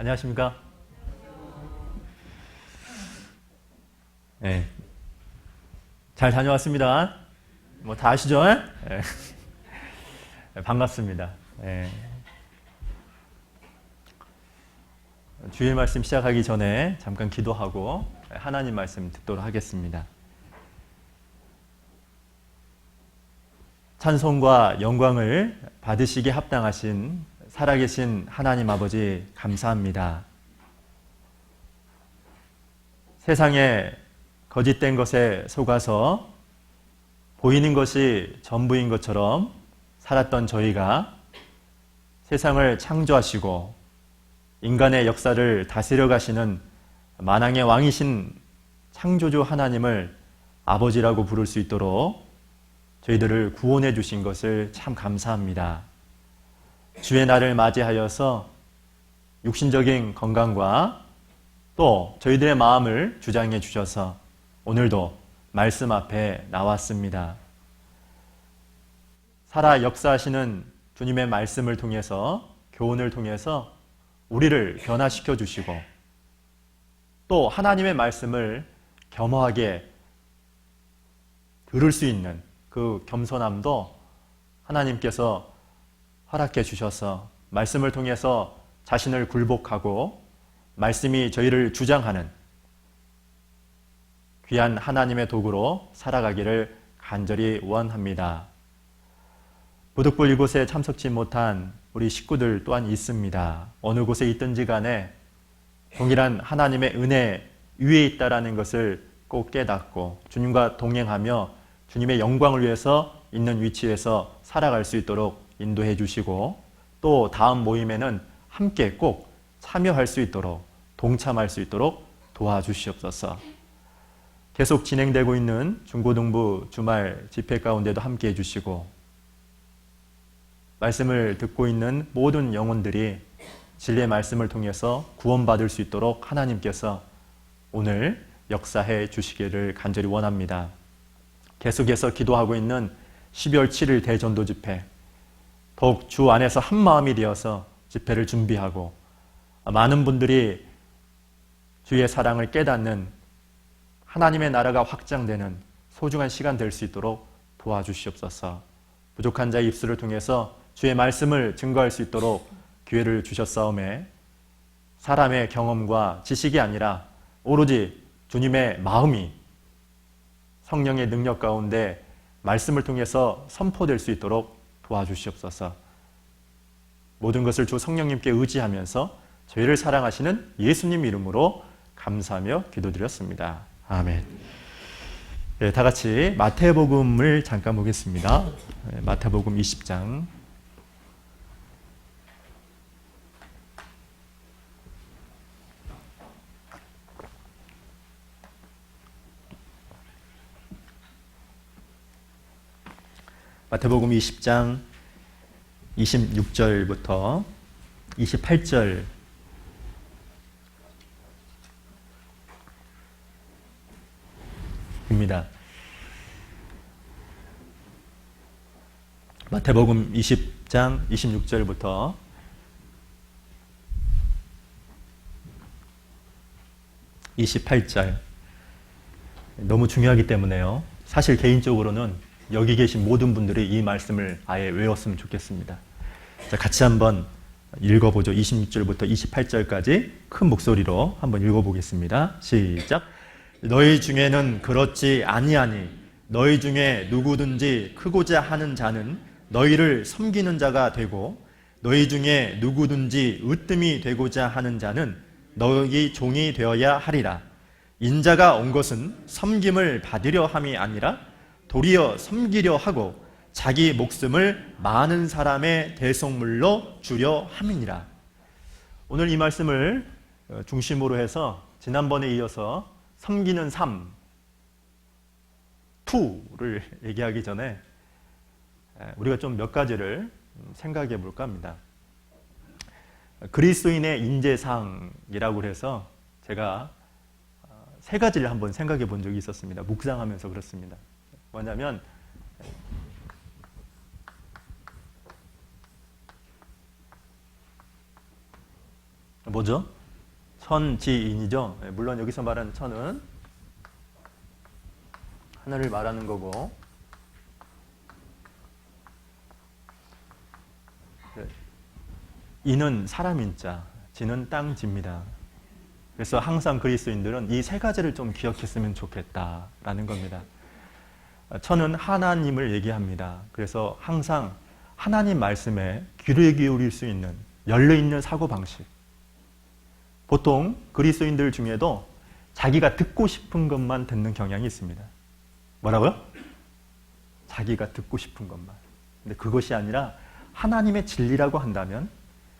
안녕하십니까? 네, 잘 다녀왔습니다. 뭐 다 아시죠? 네. 반갑습니다. 네. 주일 말씀 시작하기 전에 잠깐 기도하고 하나님 말씀 듣도록 하겠습니다. 찬송과 영광을 받으시기에 합당하신 살아계신 하나님 아버지 감사합니다. 세상에 거짓된 것에 속아서 보이는 것이 전부인 것처럼 살았던 저희가 세상을 창조하시고 인간의 역사를 다스려 가시는 만왕의 왕이신 창조주 하나님을 아버지라고 부를 수 있도록 저희들을 구원해 주신 것을 참 감사합니다. 주의 날을 맞이하여서 육신적인 건강과 또 저희들의 마음을 주장해 주셔서 오늘도 말씀 앞에 나왔습니다. 살아 역사하시는 주님의 말씀을 통해서 교훈을 통해서 우리를 변화시켜 주시고 또 하나님의 말씀을 겸허하게 들을 수 있는 그 겸손함도 하나님께서 허락해 주셔서 말씀을 통해서 자신을 굴복하고 말씀이 저희를 주장하는 귀한 하나님의 도구로 살아가기를 간절히 원합니다. 부득불 이곳에 참석치 못한 우리 식구들 또한 있습니다. 어느 곳에 있든지 간에 동일한 하나님의 은혜 위에 있다라는 것을 꼭 깨닫고 주님과 동행하며 주님의 영광을 위해서 있는 위치에서 살아갈 수 있도록 인도해 주시고 또 다음 모임에는 함께 꼭 참여할 수 있도록 동참할 수 있도록 도와주시옵소서. 계속 진행되고 있는 중고등부 주말 집회 가운데도 함께 해주시고 말씀을 듣고 있는 모든 영혼들이 진리의 말씀을 통해서 구원받을 수 있도록 하나님께서 오늘 역사해 주시기를 간절히 원합니다. 계속해서 기도하고 있는 12월 7일 대전도 집회, 더욱 주 안에서 한 마음이 되어서 집회를 준비하고 많은 분들이 주의 사랑을 깨닫는 하나님의 나라가 확장되는 소중한 시간 될 수 있도록 도와주시옵소서. 부족한 자의 입술을 통해서 주의 말씀을 증거할 수 있도록 기회를 주셨사오매 사람의 경험과 지식이 아니라 오로지 주님의 마음이 성령의 능력 가운데 말씀을 통해서 선포될 수 있도록 도와주시옵소서. 모든 것을 주 성령님께 의지하면서 저희를 사랑하시는 예수님 이름으로 감사하며 기도드렸습니다. 아멘. 네, 다 같이 마태복음을 잠깐 보겠습니다. 마태복음 20장. 마태복음 20장 26절부터 28절 입니다. 마태복음 20장 26절부터 28절 너무 중요하기 때문에요. 사실 개인적으로는 여기 계신 모든 분들이 이 말씀을 아예 외웠으면 좋겠습니다. 자, 같이 한번 읽어보죠. 26절부터 28절까지 큰 목소리로 한번 읽어보겠습니다. 시작. 너희 중에는 그렇지 아니하니 너희 중에 누구든지 크고자 하는 자는 너희를 섬기는 자가 되고 너희 중에 누구든지 으뜸이 되고자 하는 자는 너희 종이 되어야 하리라. 인자가 온 것은 섬김을 받으려 함이 아니라 도리어 섬기려 하고 자기 목숨을 많은 사람의 대속물로 주려 함이니라. 오늘 이 말씀을 중심으로 해서 지난번에 이어서 섬기는 삶 2를 얘기하기 전에 우리가 좀 몇 가지를 생각해 볼까 합니다. 그리스도인의 인재상이라고 해서 제가 세 가지를 한번 생각해 본 적이 있었습니다. 묵상하면서 그렇습니다. 뭐냐면 뭐죠? 천지인이죠. 물론 여기서 말하는 천은 하늘을 말하는 거고, 인은 사람인자, 지는 땅지입니다. 그래서 항상 그리스도인들은 이 세 가지를 좀 기억했으면 좋겠다라는 겁니다. 천은 하나님을 얘기합니다. 그래서 항상 하나님 말씀에 귀를 기울일 수 있는 열려있는 사고방식. 보통 그리스도인들 중에도 자기가 듣고 싶은 것만 듣는 경향이 있습니다. 뭐라고요? 자기가 듣고 싶은 것만. 근데 그것이 아니라 하나님의 진리라고 한다면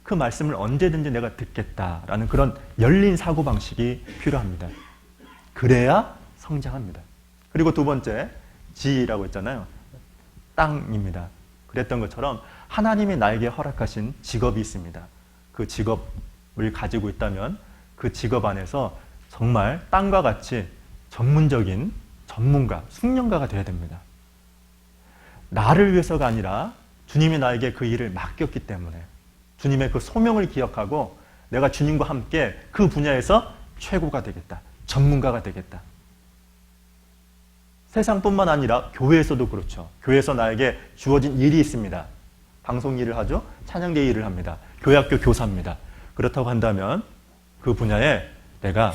그 말씀을 언제든지 내가 듣겠다라는 그런 열린 사고방식이 필요합니다. 그래야 성장합니다. 그리고 두 번째, 지라고 했잖아요. 땅입니다. 그랬던 것처럼 하나님이 나에게 허락하신 직업이 있습니다. 그 직업을 가지고 있다면 그 직업 안에서 정말 땅과 같이 전문적인 전문가, 숙련가가 되어야 됩니다. 나를 위해서가 아니라 주님이 나에게 그 일을 맡겼기 때문에 주님의 그 소명을 기억하고 내가 주님과 함께 그 분야에서 최고가 되겠다. 전문가가 되겠다. 세상뿐만 아니라 교회에서도 그렇죠. 교회에서 나에게 주어진 일이 있습니다. 방송 일을 하죠. 찬양대 일을 합니다. 교회학교 교사입니다. 그렇다고 한다면 그 분야에 내가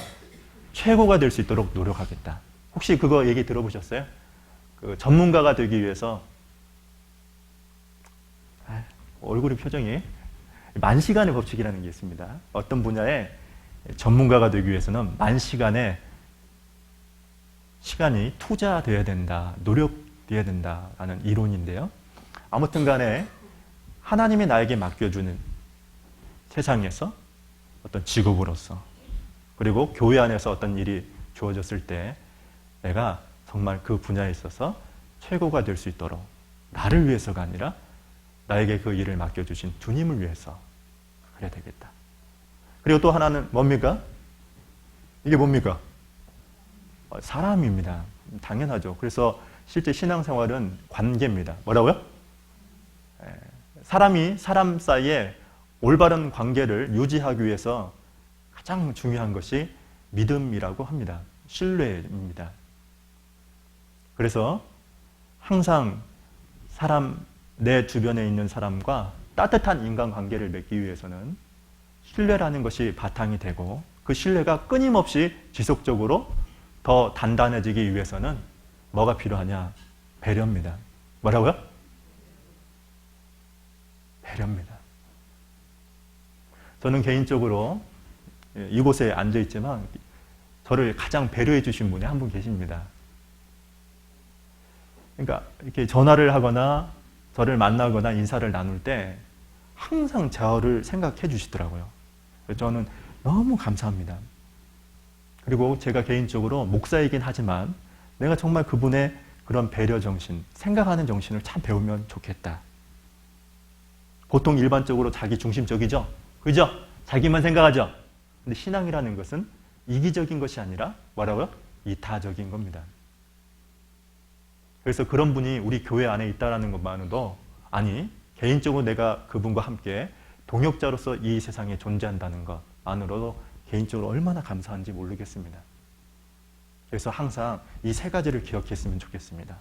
최고가 될 수 있도록 노력하겠다. 혹시 그거 얘기 들어보셨어요? 그 전문가가 되기 위해서 얼굴의 표정이 만시간의 법칙이라는 게 있습니다. 어떤 분야에 전문가가 되기 위해서는 만시간의 시간이 투자되어야 된다, 노력되어야 된다라는 이론인데요. 아무튼 간에 하나님이 나에게 맡겨주는 세상에서 어떤 직업으로서 그리고 교회 안에서 어떤 일이 주어졌을 때 내가 정말 그 분야에 있어서 최고가 될 수 있도록 나를 위해서가 아니라 나에게 그 일을 맡겨주신 주님을 위해서 그래야 되겠다. 그리고 또 하나는 뭡니까? 이게 뭡니까? 사람입니다. 당연하죠. 그래서 실제 신앙생활은 관계입니다. 뭐라고요? 사람이 사람 사이에 올바른 관계를 유지하기 위해서 가장 중요한 것이 믿음이라고 합니다. 신뢰입니다. 그래서 항상 내 주변에 있는 사람과 따뜻한 인간관계를 맺기 위해서는 신뢰라는 것이 바탕이 되고 그 신뢰가 끊임없이 지속적으로 더 단단해지기 위해서는 뭐가 필요하냐? 배려입니다. 뭐라고요? 배려입니다. 저는 개인적으로 이곳에 앉아있지만 저를 가장 배려해 주신 분이 한 분 계십니다. 그러니까 이렇게 전화를 하거나 저를 만나거나 인사를 나눌 때 항상 저를 생각해 주시더라고요. 그래서 저는 너무 감사합니다. 그리고 제가 개인적으로 목사이긴 하지만 내가 정말 그분의 그런 배려 정신, 생각하는 정신을 참 배우면 좋겠다. 보통 일반적으로 자기 중심적이죠? 그죠? 자기만 생각하죠? 근데 신앙이라는 것은 이기적인 것이 아니라 뭐라고요? 이타적인 겁니다. 그래서 그런 분이 우리 교회 안에 있다는 것만으로도 아니 개인적으로 내가 그분과 함께 동역자로서 이 세상에 존재한다는 것만으로도 개인적으로 얼마나 감사한지 모르겠습니다. 그래서 항상 이 세 가지를 기억했으면 좋겠습니다.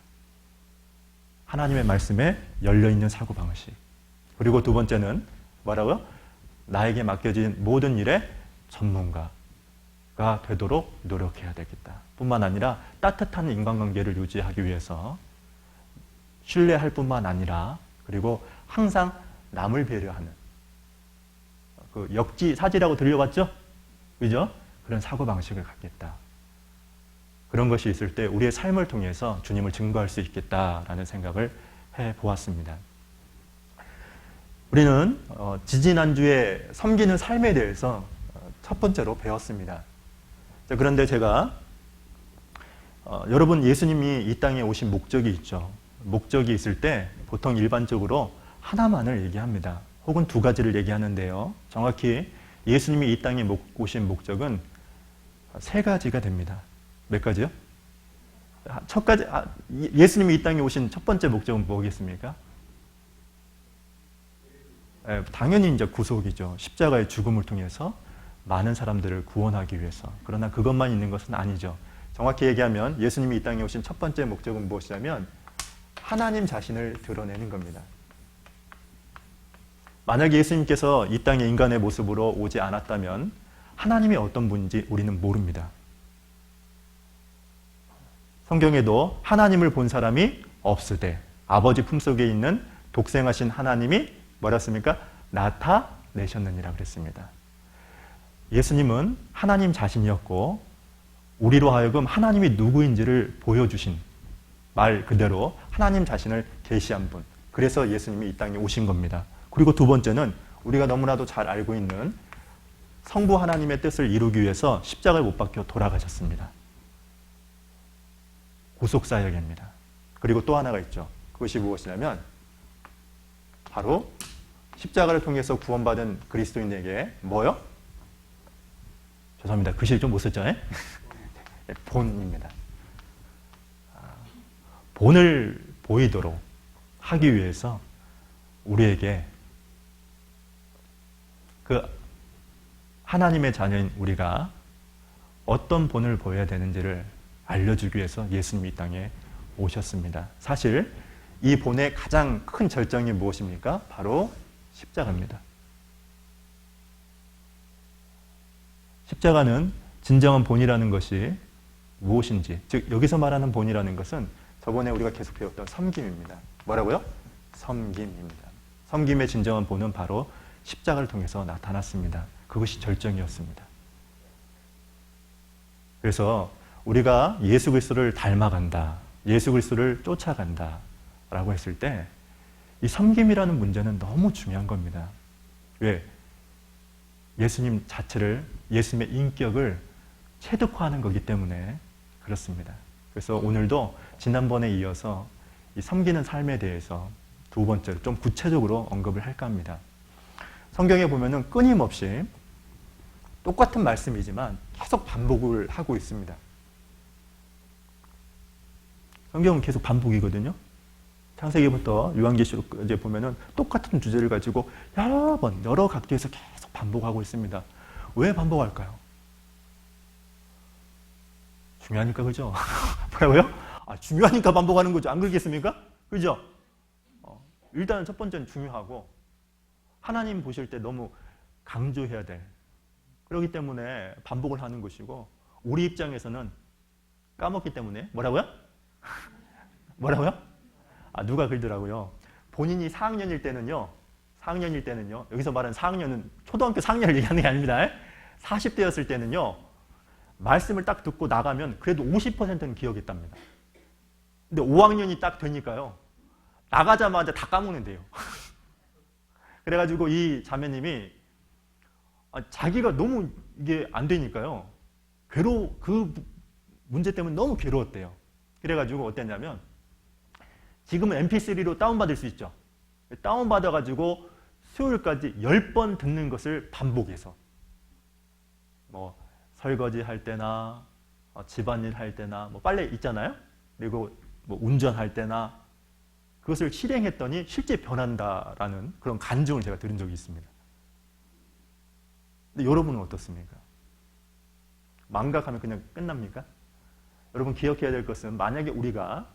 하나님의 말씀에 열려있는 사고방식. 그리고 두 번째는 뭐라고요? 나에게 맡겨진 모든 일에 전문가가 되도록 노력해야 되겠다. 뿐만 아니라 따뜻한 인간관계를 유지하기 위해서 신뢰할 뿐만 아니라 그리고 항상 남을 배려하는 그 역지사지라고 들려봤죠? 그죠? 그런 사고방식을 갖겠다. 그런 것이 있을 때 우리의 삶을 통해서 주님을 증거할 수 있겠다라는 생각을 해보았습니다. 우리는 지지난주에 섬기는 삶에 대해서 첫 번째로 배웠습니다. 그런데 제가 여러분 예수님이 이 땅에 오신 목적이 있죠. 목적이 있을 때 보통 일반적으로 하나만을 얘기합니다. 혹은 두 가지를 얘기하는데요. 정확히 예수님이 이 땅에 오신 목적은 세 가지가 됩니다. 몇 가지요? 첫 가지, 예수님이 이 땅에 오신 첫 번째 목적은 뭐겠습니까? 당연히 이제 구속이죠. 십자가의 죽음을 통해서 많은 사람들을 구원하기 위해서. 그러나 그것만 있는 것은 아니죠. 정확히 얘기하면 예수님이 이 땅에 오신 첫 번째 목적은 무엇이냐면 하나님 자신을 드러내는 겁니다. 만약에 예수님께서 이 땅에 인간의 모습으로 오지 않았다면 하나님이 어떤 분인지 우리는 모릅니다. 성경에도 하나님을 본 사람이 없으되 아버지 품속에 있는 독생하신 하나님이 뭐라 했습니까? 나타내셨느니라 그랬습니다. 예수님은 하나님 자신이었고 우리로 하여금 하나님이 누구인지를 보여주신 말 그대로 하나님 자신을 계시한 분. 그래서 예수님이 이 땅에 오신 겁니다. 그리고 두 번째는 우리가 너무나도 잘 알고 있는 성부 하나님의 뜻을 이루기 위해서 십자가에 못 박혀 돌아가셨습니다. 구속사역입니다. 그리고 또 하나가 있죠. 그것이 무엇이냐면 바로 십자가를 통해서 구원받은 그리스도인에게 뭐요? 죄송합니다. 글씨를 좀 못 썼죠? 본입니다. 본을 보이도록 하기 위해서 우리에게 그 하나님의 자녀인 우리가 어떤 본을 보여야 되는지를 알려주기 위해서 예수님이 이 땅에 오셨습니다. 사실 이 본의 가장 큰 절정이 무엇입니까? 바로 십자가입니다. 십자가는 진정한 본이라는 것이 무엇인지, 즉 여기서 말하는 본이라는 것은 저번에 우리가 계속 배웠던 섬김입니다. 뭐라고요? 섬김입니다. 섬김의 진정한 본은 바로 십자가를 통해서 나타났습니다. 그것이 절정이었습니다. 그래서 우리가 예수 그리스도를 닮아간다, 예수 그리스도를 쫓아간다 라고 했을 때 이 섬김이라는 문제는 너무 중요한 겁니다. 왜? 예수님 자체를, 예수님의 인격을 체득화하는 거기 때문에 그렇습니다. 그래서 오늘도 지난번에 이어서 이 섬기는 삶에 대해서 두 번째로 좀 구체적으로 언급을 할까 합니다. 성경에 보면은 끊임없이 똑같은 말씀이지만 계속 반복을 하고 있습니다. 성경은 계속 반복이거든요. 창세기부터 요한계시록까지 보면은 똑같은 주제를 가지고 여러 번, 여러 각도에서 계속 반복하고 있습니다. 왜 반복할까요? 중요하니까, 그죠? 뭐라고요? 중요하니까 반복하는 거죠. 안 그렇겠습니까? 그죠? 일단은 첫 번째는 중요하고, 하나님 보실 때 너무 강조해야 돼. 그렇기 때문에 반복을 하는 것이고, 우리 입장에서는 까먹기 때문에, 뭐라고요? 뭐라고요? 누가 그러더라고요. 본인이 4학년일 때는요, 여기서 말하는 4학년은 초등학교 4학년을 얘기하는 게 아닙니다. 40대였을 때는요, 말씀을 딱 듣고 나가면 그래도 50%는 기억했답니다. 근데 5학년이 딱 되니까요, 나가자마자 다 까먹는데요. 그래가지고 이 자매님이 자기가 너무 이게 안 되니까요, 그 문제 때문에 너무 괴로웠대요. 그래가지고 어땠냐면, 지금은 mp3로 다운받을 수 있죠. 다운받아가지고 수요일까지 10번 듣는 것을 반복해서 뭐 설거지 할 때나 집안일 할 때나 뭐 빨래 있잖아요. 그리고 뭐 운전할 때나 그것을 실행했더니 실제 변한다라는 그런 간증을 제가 들은 적이 있습니다. 근데 여러분은 어떻습니까? 망각하면 그냥 끝납니까? 여러분 기억해야 될 것은 만약에 우리가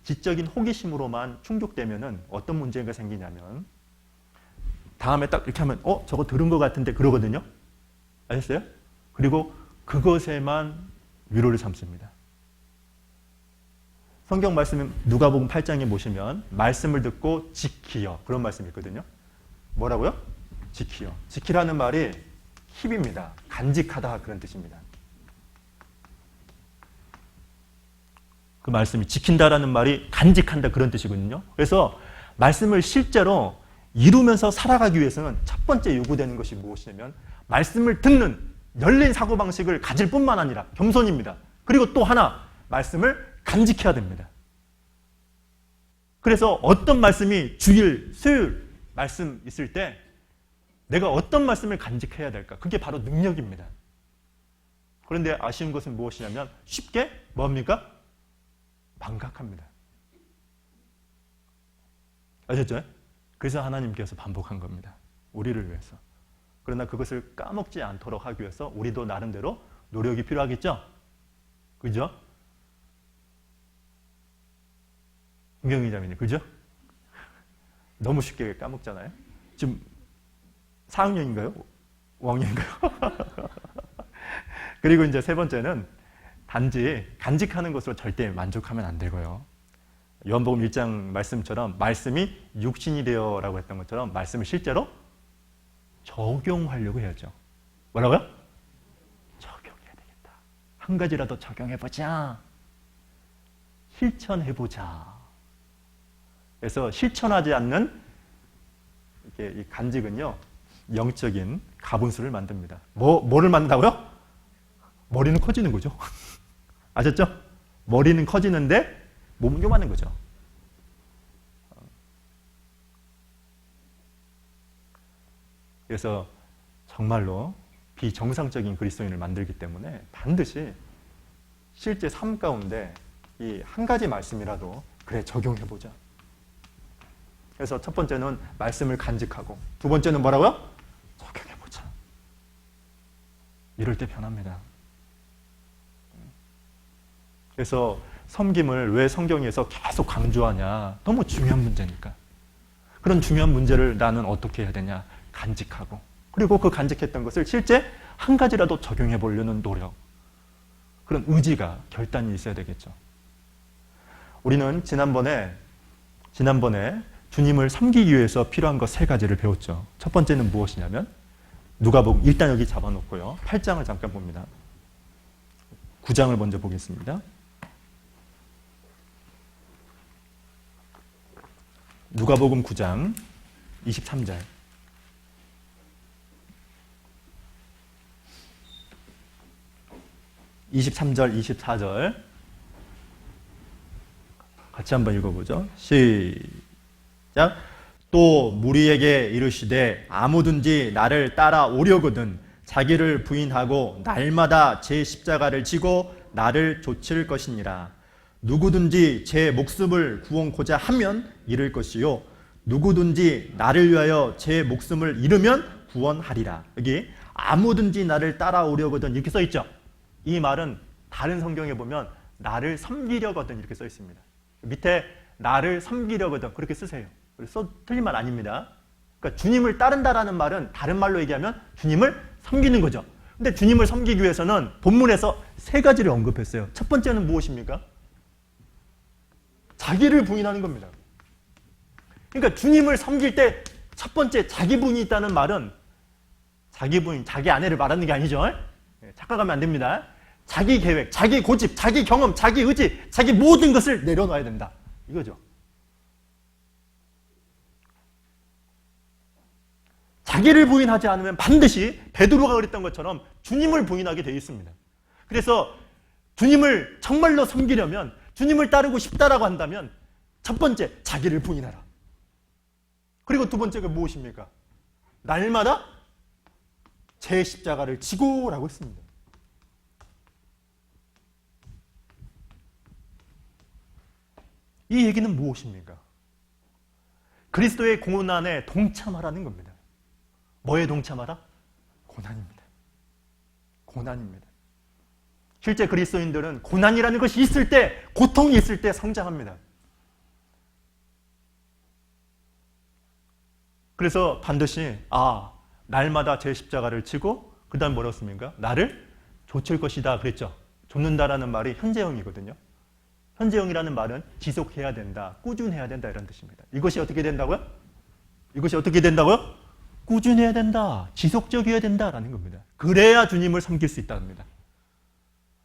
지적인 호기심으로만 충족되면은 어떤 문제가 생기냐면 다음에 딱 이렇게 하면 저거 들은 것 같은데 그러거든요. 아셨어요? 그리고 그것에만 위로를 삼습니다. 성경 말씀 누가복음 8장에 보시면 말씀을 듣고 지키여 그런 말씀이 있거든요. 뭐라고요? 지키여. 지키라는 말이 킵입니다. 간직하다 그런 뜻입니다. 그 말씀이 지킨다라는 말이 간직한다 그런 뜻이거든요. 그래서 말씀을 실제로 이루면서 살아가기 위해서는 첫 번째 요구되는 것이 무엇이냐면 말씀을 듣는 열린 사고방식을 가질 뿐만 아니라 겸손입니다. 그리고 또 하나 말씀을 간직해야 됩니다. 그래서 어떤 말씀이 주일, 수요일 말씀 있을 때 내가 어떤 말씀을 간직해야 될까? 그게 바로 능력입니다. 그런데 아쉬운 것은 무엇이냐면 쉽게 뭡니까? 망각합니다. 아셨죠? 그래서 하나님께서 반복한 겁니다. 우리를 위해서. 그러나 그것을 까먹지 않도록 하기 위해서 우리도 나름대로 노력이 필요하겠죠? 그죠? 김경희 자매님, 그죠? 너무 쉽게 까먹잖아요. 지금 4학년인가요? 5학년인가요? 그리고 이제 세 번째는 단지 간직하는 것으로 절대 만족하면 안 되고요. 요한복음 1장 말씀처럼 말씀이 육신이 되어라고 했던 것처럼 말씀을 실제로 적용하려고 해야죠. 뭐라고요? 적용해야 되겠다. 한 가지라도 적용해보자. 실천해보자. 그래서 실천하지 않는 이렇게 이 간직은요, 영적인 가분수를 만듭니다. 뭐를 만든다고요? 머리는 커지는 거죠. 아셨죠? 머리는 커지는데 몸은 요만한 거죠. 그래서 정말로 비정상적인 그리스도인을 만들기 때문에 반드시 실제 삶 가운데 이 한 가지 말씀이라도 그래 적용해보자. 그래서 첫 번째는 말씀을 간직하고, 두 번째는 뭐라고요? 적용해보자. 이럴 때 변합니다. 그래서 섬김을 왜 성경에서 계속 강조하냐? 너무 중요한 문제니까. 그런 중요한 문제를 나는 어떻게 해야 되냐? 간직하고, 그리고 그 간직했던 것을 실제 한 가지라도 적용해 보려는 노력, 그런 의지가, 결단이 있어야 되겠죠. 우리는 지난번에 주님을 섬기기 위해서 필요한 것 세 가지를 배웠죠. 첫 번째는 무엇이냐면 누가복음, 일단 여기 잡아놓고요. 8장을 잠깐 봅니다. 9장을 먼저 보겠습니다. 누가복음 9장 23절. (23절) 24절 같이 한번 읽어보죠. 시작. 또 무리에게 이르시되 아무든지 나를 따라오려거든 자기를 부인하고 날마다 제 십자가를 지고 나를 좇을 것이니라. 누구든지 제 목숨을 구원코자 하면 잃을 것이요 누구든지 나를 위하여 제 목숨을 잃으면 구원하리라. 여기 아무든지 나를 따라오려거든 이렇게 써 있죠. 이 말은 다른 성경에 보면 나를 섬기려거든 이렇게 써 있습니다. 밑에 나를 섬기려거든 그렇게 쓰세요. 틀린 말 아닙니다. 그러니까 주님을 따른다라는 말은 다른 말로 얘기하면 주님을 섬기는 거죠. 근데 주님을 섬기기 위해서는 본문에서 세 가지를 언급했어요. 첫 번째는 무엇입니까? 자기를 부인하는 겁니다. 그러니까 주님을 섬길 때 첫 번째 자기 부인이 있다는 말은 자기 부인, 자기 아내를 말하는 게 아니죠. 착각하면 안 됩니다. 자기 계획, 자기 고집, 자기 경험, 자기 의지, 자기 모든 것을 내려놔야 된다. 이거죠. 자기를 부인하지 않으면 반드시 베드로가 그랬던 것처럼 주님을 부인하게 되어 있습니다. 그래서 주님을 정말로 섬기려면, 주님을 따르고 싶다라고 한다면 첫 번째 자기를 부인하라. 그리고 두 번째가 무엇입니까? 날마다 제 십자가를 지고라고 했습니다. 이 얘기는 무엇입니까? 그리스도의 고난에 동참하라는 겁니다. 뭐에 동참하라? 고난입니다. 고난입니다. 실제 그리스도인들은 고난이라는 것이 있을 때, 고통이 있을 때 성장합니다. 그래서 반드시 날마다 제 십자가를 지고 그 다음 뭐라고 했습니까? 나를 좇을 것이다 그랬죠. 좇는다라는 말이 현재형이거든요. 현재형이라는 말은 지속해야 된다, 꾸준해야 된다 이런 뜻입니다. 이것이 어떻게 된다고요? 이것이 어떻게 된다고요? 꾸준해야 된다, 지속적이어야 된다라는 겁니다. 그래야 주님을 섬길 수 있답니다.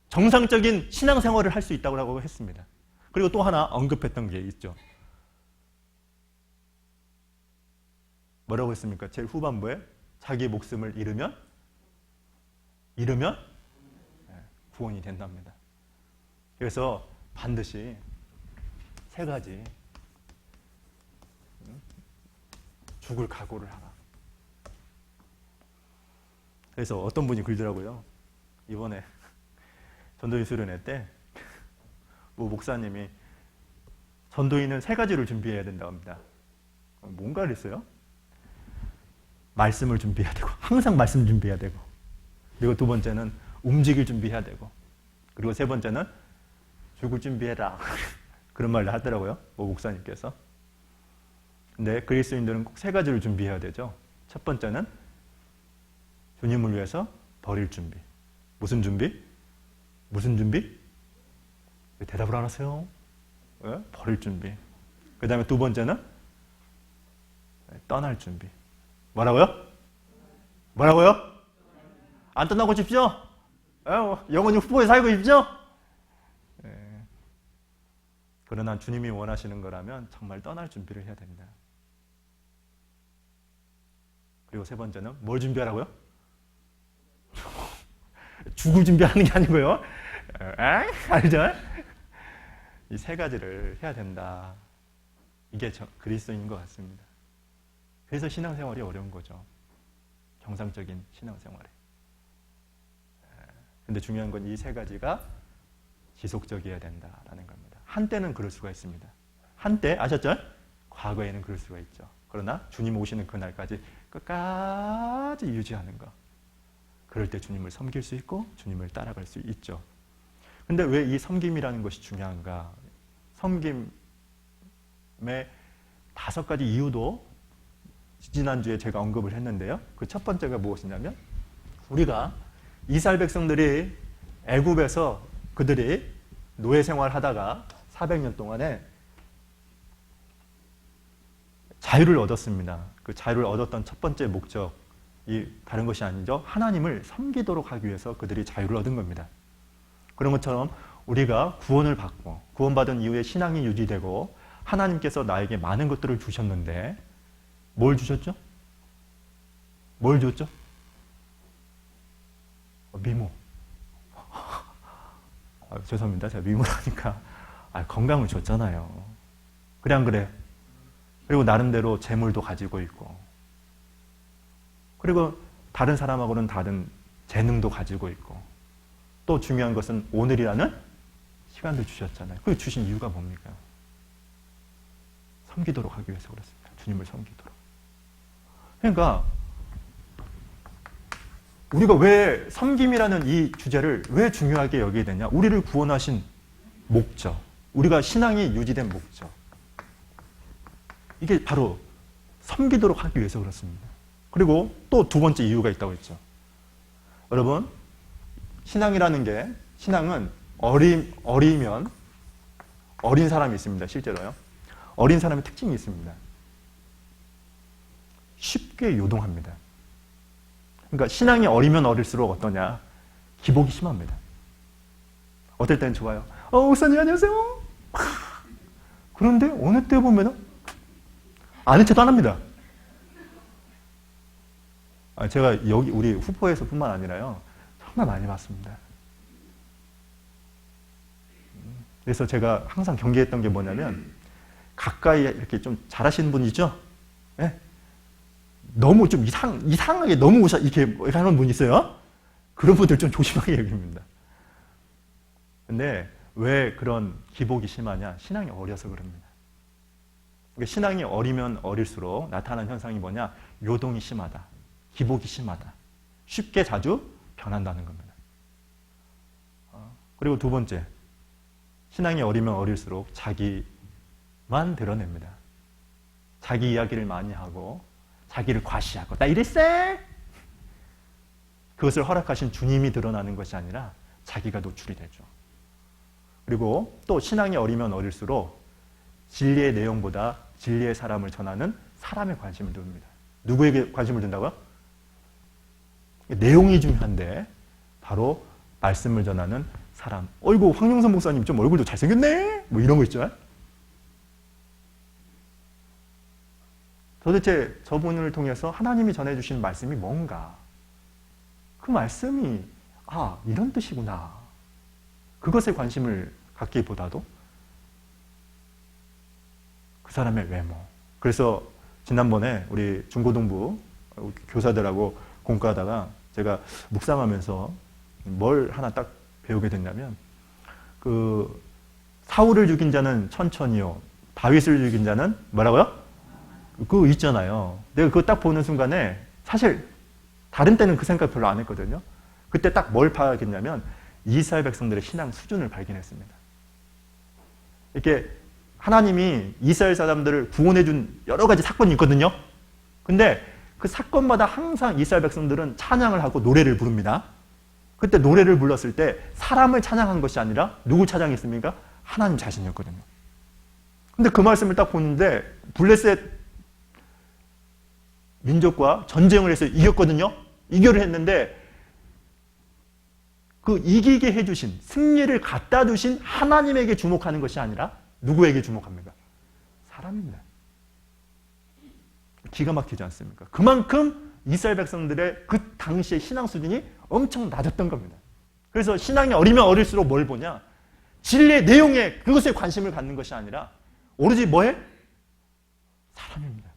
정상적인 신앙생활을 할 수 있다고 했습니다. 그리고 또 하나 언급했던 게 있죠. 뭐라고 했습니까? 제일 후반부에 자기 목숨을 잃으면 구원이 된답니다. 그래서 반드시 세 가지 죽을 각오를 하라. 그래서 어떤 분이 글더라고요. 이번에 전도인 수련회 때 목사님이 전도인은 세 가지를 준비해야 된다고 합니다. 뭔가 그랬어요? 말씀을 준비해야 되고, 항상 말씀 준비해야 되고, 그리고 두 번째는 움직일 준비해야 되고, 그리고 세 번째는 죽을 준비해라. 그런 말을 하더라고요, 목사님께서. 근데 그리스도인들은 꼭 세 가지를 준비해야 되죠. 첫 번째는 주님을 위해서 버릴 준비. 무슨 준비? 무슨 준비? 왜 대답을 안 하세요? 왜? 버릴 준비. 그 다음에 두 번째는 떠날 준비. 뭐라고요? 뭐라고요? 안 떠나고 싶죠? 영원히 후보에 살고 싶죠? 그러나 주님이 원하시는 거라면 정말 떠날 준비를 해야 됩니다. 그리고 세 번째는 뭘 준비하라고요? 죽을 준비하는 게 아니고요. 알죠? 이 세 가지를 해야 된다. 이게 그리스도인인 것 같습니다. 그래서 신앙생활이 어려운 거죠. 정상적인 신앙생활이. 근데 중요한 건 이 세 가지가 지속적이어야 된다라는 겁니다. 한때는 그럴 수가 있습니다. 한때, 아셨죠? 과거에는 그럴 수가 있죠. 그러나 주님 오시는 그날까지 끝까지 유지하는 거. 그럴 때 주님을 섬길 수 있고 주님을 따라갈 수 있죠. 근데 왜 이 섬김이라는 것이 중요한가? 섬김의 5가지 이유도 지난주에 제가 언급을 했는데요. 그 첫 번째가 무엇이냐면 우리가 이스라엘 백성들이 애굽에서 그들이 노예 생활하다가 400년 동안에 자유를 얻었습니다. 그 자유를 얻었던 첫 번째 목적이 다른 것이 아니죠. 하나님을 섬기도록 하기 위해서 그들이 자유를 얻은 겁니다. 그런 것처럼 우리가 구원을 받고 구원받은 이후에 신앙이 유지되고 하나님께서 나에게 많은 것들을 주셨는데 뭘 주셨죠? 뭘 줬죠? 미모. 죄송합니다. 제가 미모라니까. 건강을 줬잖아요. 그래 안 그래? 그리고 나름대로 재물도 가지고 있고 그리고 다른 사람하고는 다른 재능도 가지고 있고 또 중요한 것은 오늘이라는 시간도 주셨잖아요. 그 주신 이유가 뭡니까? 섬기도록 하기 위해서 그렇습니다. 주님을 섬기도록. 그러니까 우리가 왜 섬김이라는 이 주제를 왜 중요하게 여기게 되냐? 우리를 구원하신 목적, 우리가 신앙이 유지된 목적. 이게 바로 섬기도록 하기 위해서 그렇습니다. 그리고 또 두 번째 이유가 있다고 했죠. 여러분, 신앙이라는 게, 신앙은 어리면 어린 사람이 있습니다. 실제로요. 어린 사람의 특징이 있습니다. 쉽게 요동합니다. 그러니까 신앙이 어리면 어릴수록 어떠냐? 기복이 심합니다. 어떨 때는 좋아요. 목사님 안녕하세요. 그런데 어느 때 보면은 아는 척도 안 합니다. 제가 여기 우리 후포에서뿐만 아니라요. 정말 많이 봤습니다. 그래서 제가 항상 경계했던 게 뭐냐면 가까이 이렇게 좀 잘하시는 분 있죠? 네? 너무 좀 이상하게 너무 이렇게 하는 분 있어요? 그런 분들 좀 조심하게 여깁니다. 근데 왜 그런 기복이 심하냐? 신앙이 어려서 그럽니다. 그러니까 신앙이 어리면 어릴수록 나타나는 현상이 뭐냐? 요동이 심하다. 기복이 심하다. 쉽게 자주 변한다는 겁니다. 그리고 두 번째, 신앙이 어리면 어릴수록 자기만 드러냅니다. 자기 이야기를 많이 하고 자기를 과시하고 나 이랬어! 그것을 허락하신 주님이 드러나는 것이 아니라 자기가 노출이 되죠. 그리고 또 신앙이 어리면 어릴수록 진리의 내용보다 진리의 사람을 전하는 사람에 관심을 둡니다. 누구에게 관심을 둔다고요? 내용이 중요한데 바로 말씀을 전하는 사람. 어이구 황영선 목사님 좀 얼굴도 잘생겼네? 뭐 이런 거 있죠. 도대체 저분을 통해서 하나님이 전해주신 말씀이 뭔가? 그 말씀이 이런 뜻이구나. 그것에 관심을 갖기보다도 그 사람의 외모. 그래서 지난번에 우리 중고등부 교사들하고 공부하다가 제가 묵상하면서 뭘 하나 딱 배우게 됐냐면 그 사울을 죽인 자는 천천히요. 다윗을 죽인 자는 뭐라고요? 그거 있잖아요. 내가 그거 딱 보는 순간에 사실 다른 때는 그 생각 별로 안 했거든요. 그때 딱 뭘 파악했냐면 이스라엘 백성들의 신앙 수준을 발견했습니다. 이렇게 하나님이 이스라엘 사람들을 구원해 준 여러 가지 사건이 있거든요. 근데 그 사건마다 항상 이스라엘 백성들은 찬양을 하고 노래를 부릅니다. 그때 노래를 불렀을 때 사람을 찬양한 것이 아니라 누구 찬양했습니까? 하나님 자신이었거든요. 근데 그 말씀을 딱 보는데 블레셋 민족과 전쟁을 해서 이겼거든요. 이겨를 했는데 그 이기게 해주신, 승리를 갖다 주신 하나님에게 주목하는 것이 아니라 누구에게 주목합니까? 사람입니다. 기가 막히지 않습니까? 그만큼 이스라엘 백성들의 그 당시의 신앙 수준이 엄청 낮았던 겁니다. 그래서 신앙이 어리면 어릴수록 뭘 보냐? 진리의 내용에 그것에 관심을 갖는 것이 아니라 오로지 뭐해? 사람입니다.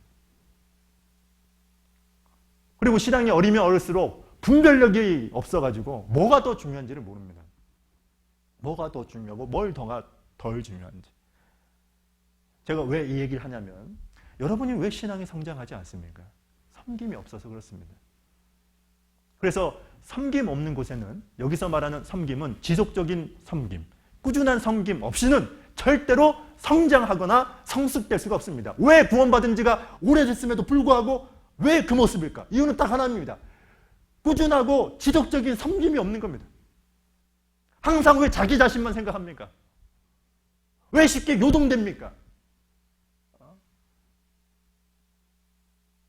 그리고 신앙이 어리면 어릴수록 분별력이 없어가지고 뭐가 더 중요한지를 모릅니다. 뭐가 더 중요하고 뭘 덜 중요한지. 제가 왜 이 얘기를 하냐면 여러분이 왜 신앙이 성장하지 않습니까? 섬김이 없어서 그렇습니다. 그래서 섬김 없는 곳에는 여기서 말하는 섬김은 지속적인 섬김, 꾸준한 섬김 없이는 절대로 성장하거나 성숙될 수가 없습니다. 왜 구원받은 지가 오래됐음에도 불구하고 왜 그 모습일까? 이유는 딱 하나입니다. 꾸준하고 지속적인 섬김이 없는 겁니다. 항상 왜 자기 자신만 생각합니까? 왜 쉽게 요동됩니까?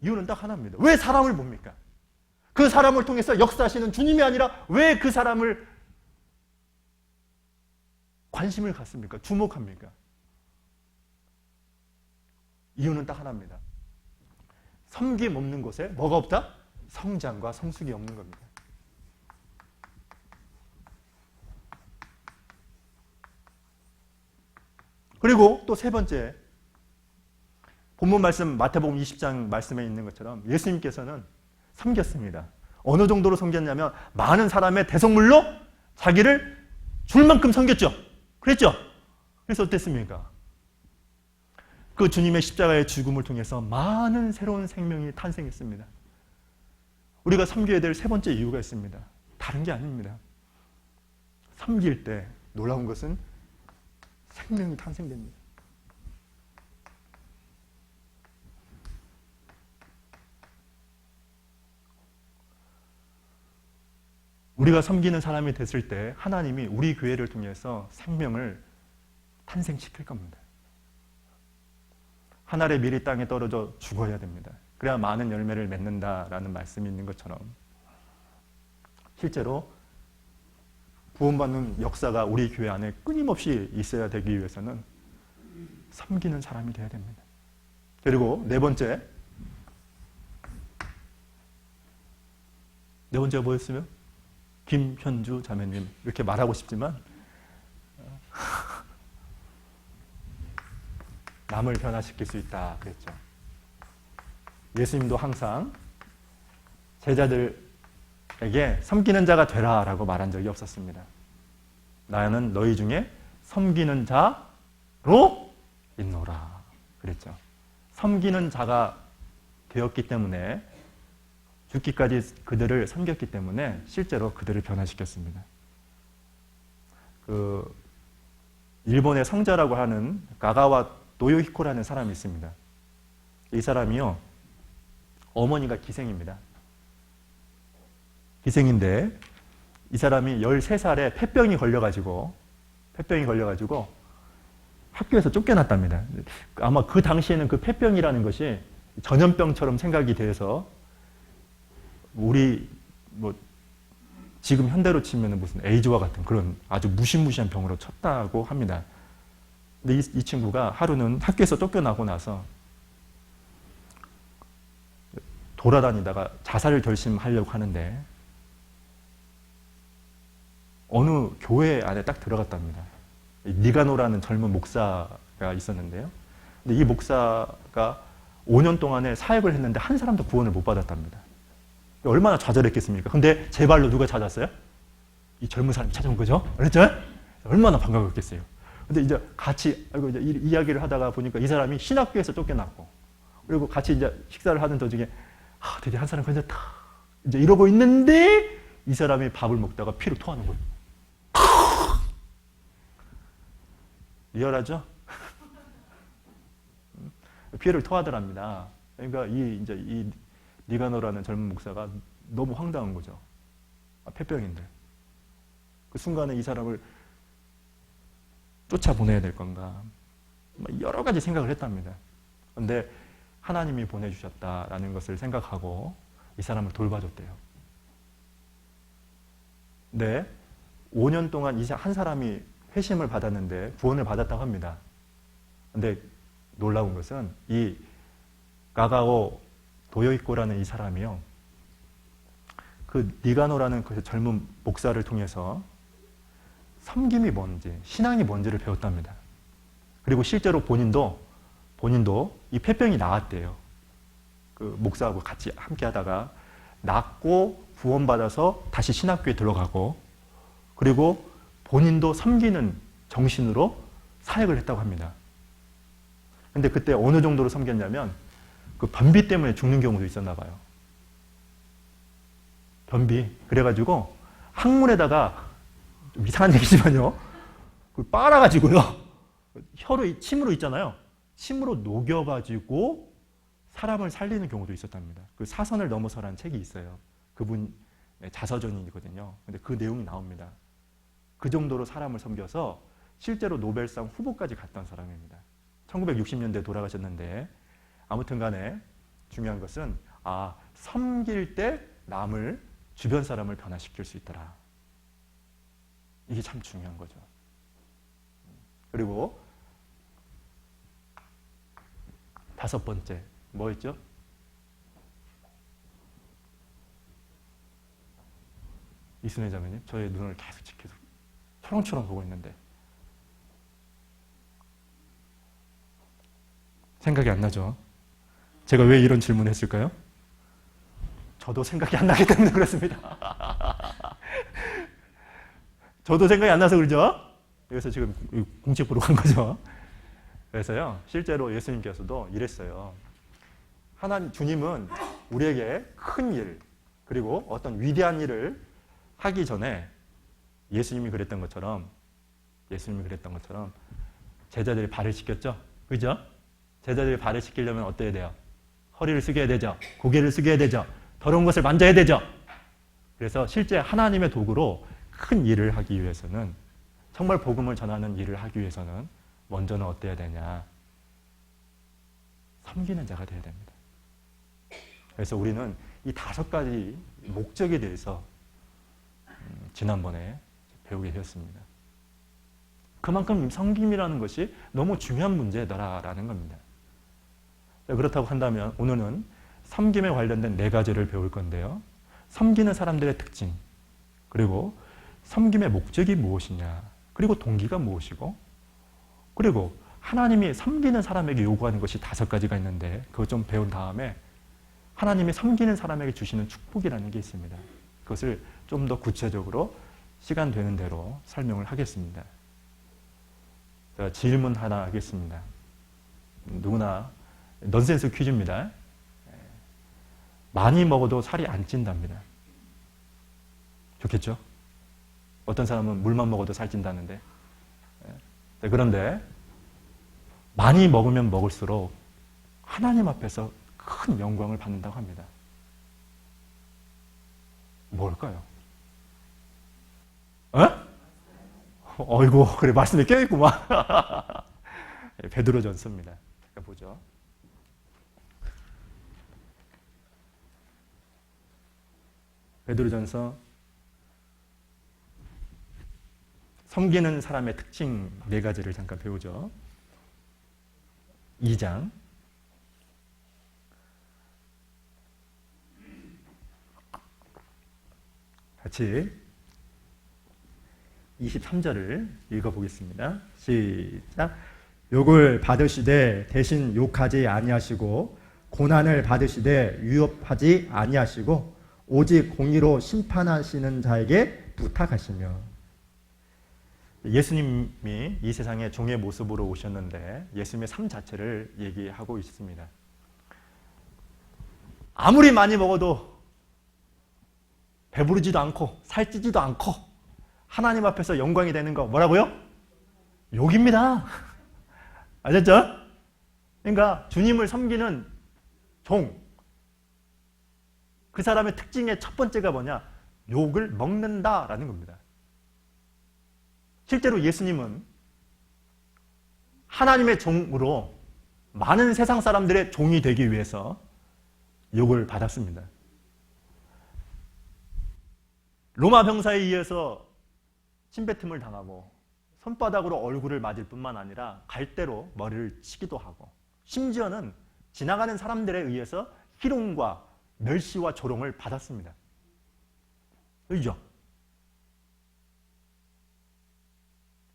이유는 딱 하나입니다. 왜 사람을 봅니까? 그 사람을 통해서 역사하시는 주님이 아니라 왜 그 사람을 관심을 갖습니까? 주목합니까? 이유는 딱 하나입니다. 섬김 없는 곳에 뭐가 없다? 성장과 성숙이 없는 겁니다. 그리고 또 세 번째, 본문 말씀 마태복음 20장 말씀에 있는 것처럼 예수님께서는 섬겼습니다. 어느 정도로 섬겼냐면 많은 사람의 대성물로 자기를 줄 만큼 섬겼죠. 그랬죠? 그래서 어땠습니까? 그 주님의 십자가의 죽음을 통해서 많은 새로운 생명이 탄생했습니다. 우리가 섬겨야 될 세 번째 이유가 있습니다. 다른 게 아닙니다. 섬길 때 놀라운 것은 생명이 탄생됩니다. 우리가 섬기는 사람이 됐을 때 하나님이 우리 교회를 통해서 생명을 탄생시킬 겁니다. 한 알의 밀이 땅에 떨어져 죽어야 됩니다. 그래야 많은 열매를 맺는다라는 말씀이 있는 것처럼 실제로 구원받는 역사가 우리 교회 안에 끊임없이 있어야 되기 위해서는 섬기는 사람이 되어야 됩니다. 그리고 네 번째가 뭐였으면? 김현주 자매님 이렇게 말하고 싶지만 남을 변화시킬 수 있다 그랬죠. 예수님도 항상 제자들에게 섬기는 자가 되라라고 말한 적이 없었습니다. 나는 너희 중에 섬기는 자로 있노라 그랬죠. 섬기는 자가 되었기 때문에 죽기까지 그들을 섬겼기 때문에 실제로 그들을 변화시켰습니다. 일본의 성자라고 하는 가가와 노요히코라는 사람이 있습니다. 이 사람이요, 어머니가 기생입니다. 기생인데 이 사람이 13살에 폐병이 걸려가지고 학교에서 쫓겨났답니다. 아마 그 당시에는 그 폐병이라는 것이 전염병처럼 생각이 돼서 우리 지금 현대로 치면 무슨 에이즈와 같은 그런 아주 무시무시한 병으로 쳤다고 합니다. 근데 이 친구가 하루는 학교에서 쫓겨나고 나서 돌아다니다가 자살을 결심하려고 하는데 어느 교회 안에 딱 들어갔답니다. 니가노라는 젊은 목사가 있었는데요. 근데 이 목사가 5년 동안에 사역을 했는데 한 사람도 구원을 못 받았답니다. 얼마나 좌절했겠습니까? 근데 제 발로 누가 찾았어요? 이 젊은 사람이 찾아온 거죠? 그랬죠? 얼마나 반가웠겠어요. 근데 이제 같이 이제 이야기를 하다가 보니까 이 사람이 신학교에서 쫓겨났고, 그리고 같이 이제 식사를 하는 도중에 드디어 한 사람 건졌다. 이제 이러고 있는데 이 사람이 밥을 먹다가 피를 토하는 거예요. 리얼하죠? 피를 토하더랍니다. 그러니까 이 니가노라는 젊은 목사가 너무 황당한 거죠. 폐병인데. 그 순간에 이 사람을 쫓아보내야 될 건가. 여러 가지 생각을 했답니다. 그런데 하나님이 보내주셨다라는 것을 생각하고 이 사람을 돌봐줬대요. 근데 5년 동안 이 한 사람이 회심을 받았는데 구원을 받았다고 합니다. 근데 놀라운 것은 이 가가오 도요이코라는 이 사람이요. 그 니가노라는 그 젊은 목사를 통해서 섬김이 뭔지, 신앙이 뭔지를 배웠답니다. 그리고 실제로 본인도 이 폐병이 나았대요. 그 목사하고 같이 함께 하다가 낫고 구원받아서 다시 신학교에 들어가고 그리고 본인도 섬기는 정신으로 사역을 했다고 합니다. 근데 그때 어느 정도로 섬겼냐면 그 변비 때문에 죽는 경우도 있었나 봐요. 변비. 그래가지고 항문에다가 좀 이상한 얘기지만요. 그걸 빨아가지고요. 혀로 침으로 있잖아요. 침으로 녹여가지고 사람을 살리는 경우도 있었답니다. 그 사선을 넘어서라는 책이 있어요. 그분 자서전이거든요. 근데 그 내용이 나옵니다. 그 정도로 사람을 섬겨서 실제로 노벨상 후보까지 갔던 사람입니다. 1960년대에 돌아가셨는데 아무튼 간에 중요한 것은 섬길 때 남을 주변 사람을 변화시킬 수 있더라. 이게 참 중요한 거죠. 그리고 5번째 뭐였죠? 이순혜 자매님, 저의 눈을 계속 지켜서 초롱초롱 보고 있는데 생각이 안 나죠? 제가 왜 이런 질문을 했을까요? 저도 생각이 안 나기 때문에 그렇습니다. 저도 생각이 안 나서 그러죠? 그래서 지금 공책 보러 간 거죠. 그래서요, 실제로 예수님께서도 이랬어요. 주님은 우리에게 큰 일, 그리고 어떤 위대한 일을 하기 전에 예수님이 그랬던 것처럼 제자들이 발을 씻겼죠? 그죠? 제자들이 발을 씻기려면 어때야 돼요? 허리를 숙여야 되죠? 고개를 숙여야 되죠? 더러운 것을 만져야 되죠? 그래서 실제 하나님의 도구로 큰 일을 하기 위해서는, 정말 복음을 전하는 일을 하기 위해서는 먼저는 어때야 되냐? 섬기는 자가 되어야 됩니다. 그래서 우리는 이 5가지 목적에 대해서 지난번에 배우게 되었습니다. 그만큼 섬김이라는 것이 너무 중요한 문제더라라는 겁니다. 그렇다고 한다면 오늘은 섬김에 관련된 4가지를 배울 건데요. 섬기는 사람들의 특징, 그리고 섬김의 목적이 무엇이냐, 그리고 동기가 무엇이고, 그리고 하나님이 섬기는 사람에게 요구하는 것이 5가지가 있는데 그것 좀 배운 다음에 하나님이 섬기는 사람에게 주시는 축복이라는 게 있습니다. 그것을 좀 더 구체적으로 시간 되는 대로 설명을 하겠습니다. 제가 질문 하나 하겠습니다. 누구나 넌센스 퀴즈입니다. 많이 먹어도 살이 안 찐답니다. 좋겠죠? 어떤 사람은 물만 먹어도 살찐다는데. 그런데 많이 먹으면 먹을수록 하나님 앞에서 큰 영광을 받는다고 합니다. 뭘까요? 어이구, 그래, 말씀에 껴있구만. 베드로전서입니다. 보죠. 베드로전서, 섬기는 사람의 특징 4가지를 잠깐 배우죠. 2장. 같이 23절을 읽어보겠습니다. 시작. 욕을 받으시되 대신 욕하지 아니하시고 고난을 받으시되 위협하지 아니하시고 오직 공의로 심판하시는 자에게 부탁하시며. 예수님이 이 세상에 종의 모습으로 오셨는데 예수님의 삶 자체를 얘기하고 있습니다. 아무리 많이 먹어도 배부르지도 않고 살찌지도 않고 하나님 앞에서 영광이 되는 거 뭐라고요? 욕입니다. 아셨죠? 그러니까 주님을 섬기는 종, 그 사람의 특징의 첫 번째가 뭐냐? 욕을 먹는다라는 겁니다. 실제로 예수님은 하나님의 종으로 많은 세상 사람들의 종이 되기 위해서 욕을 받았습니다. 로마 병사에 의해서 침뱉음을 당하고 손바닥으로 얼굴을 맞을 뿐만 아니라 갈대로 머리를 치기도 하고 심지어는 지나가는 사람들에 의해서 희롱과 멸시와 조롱을 받았습니다. 그죠?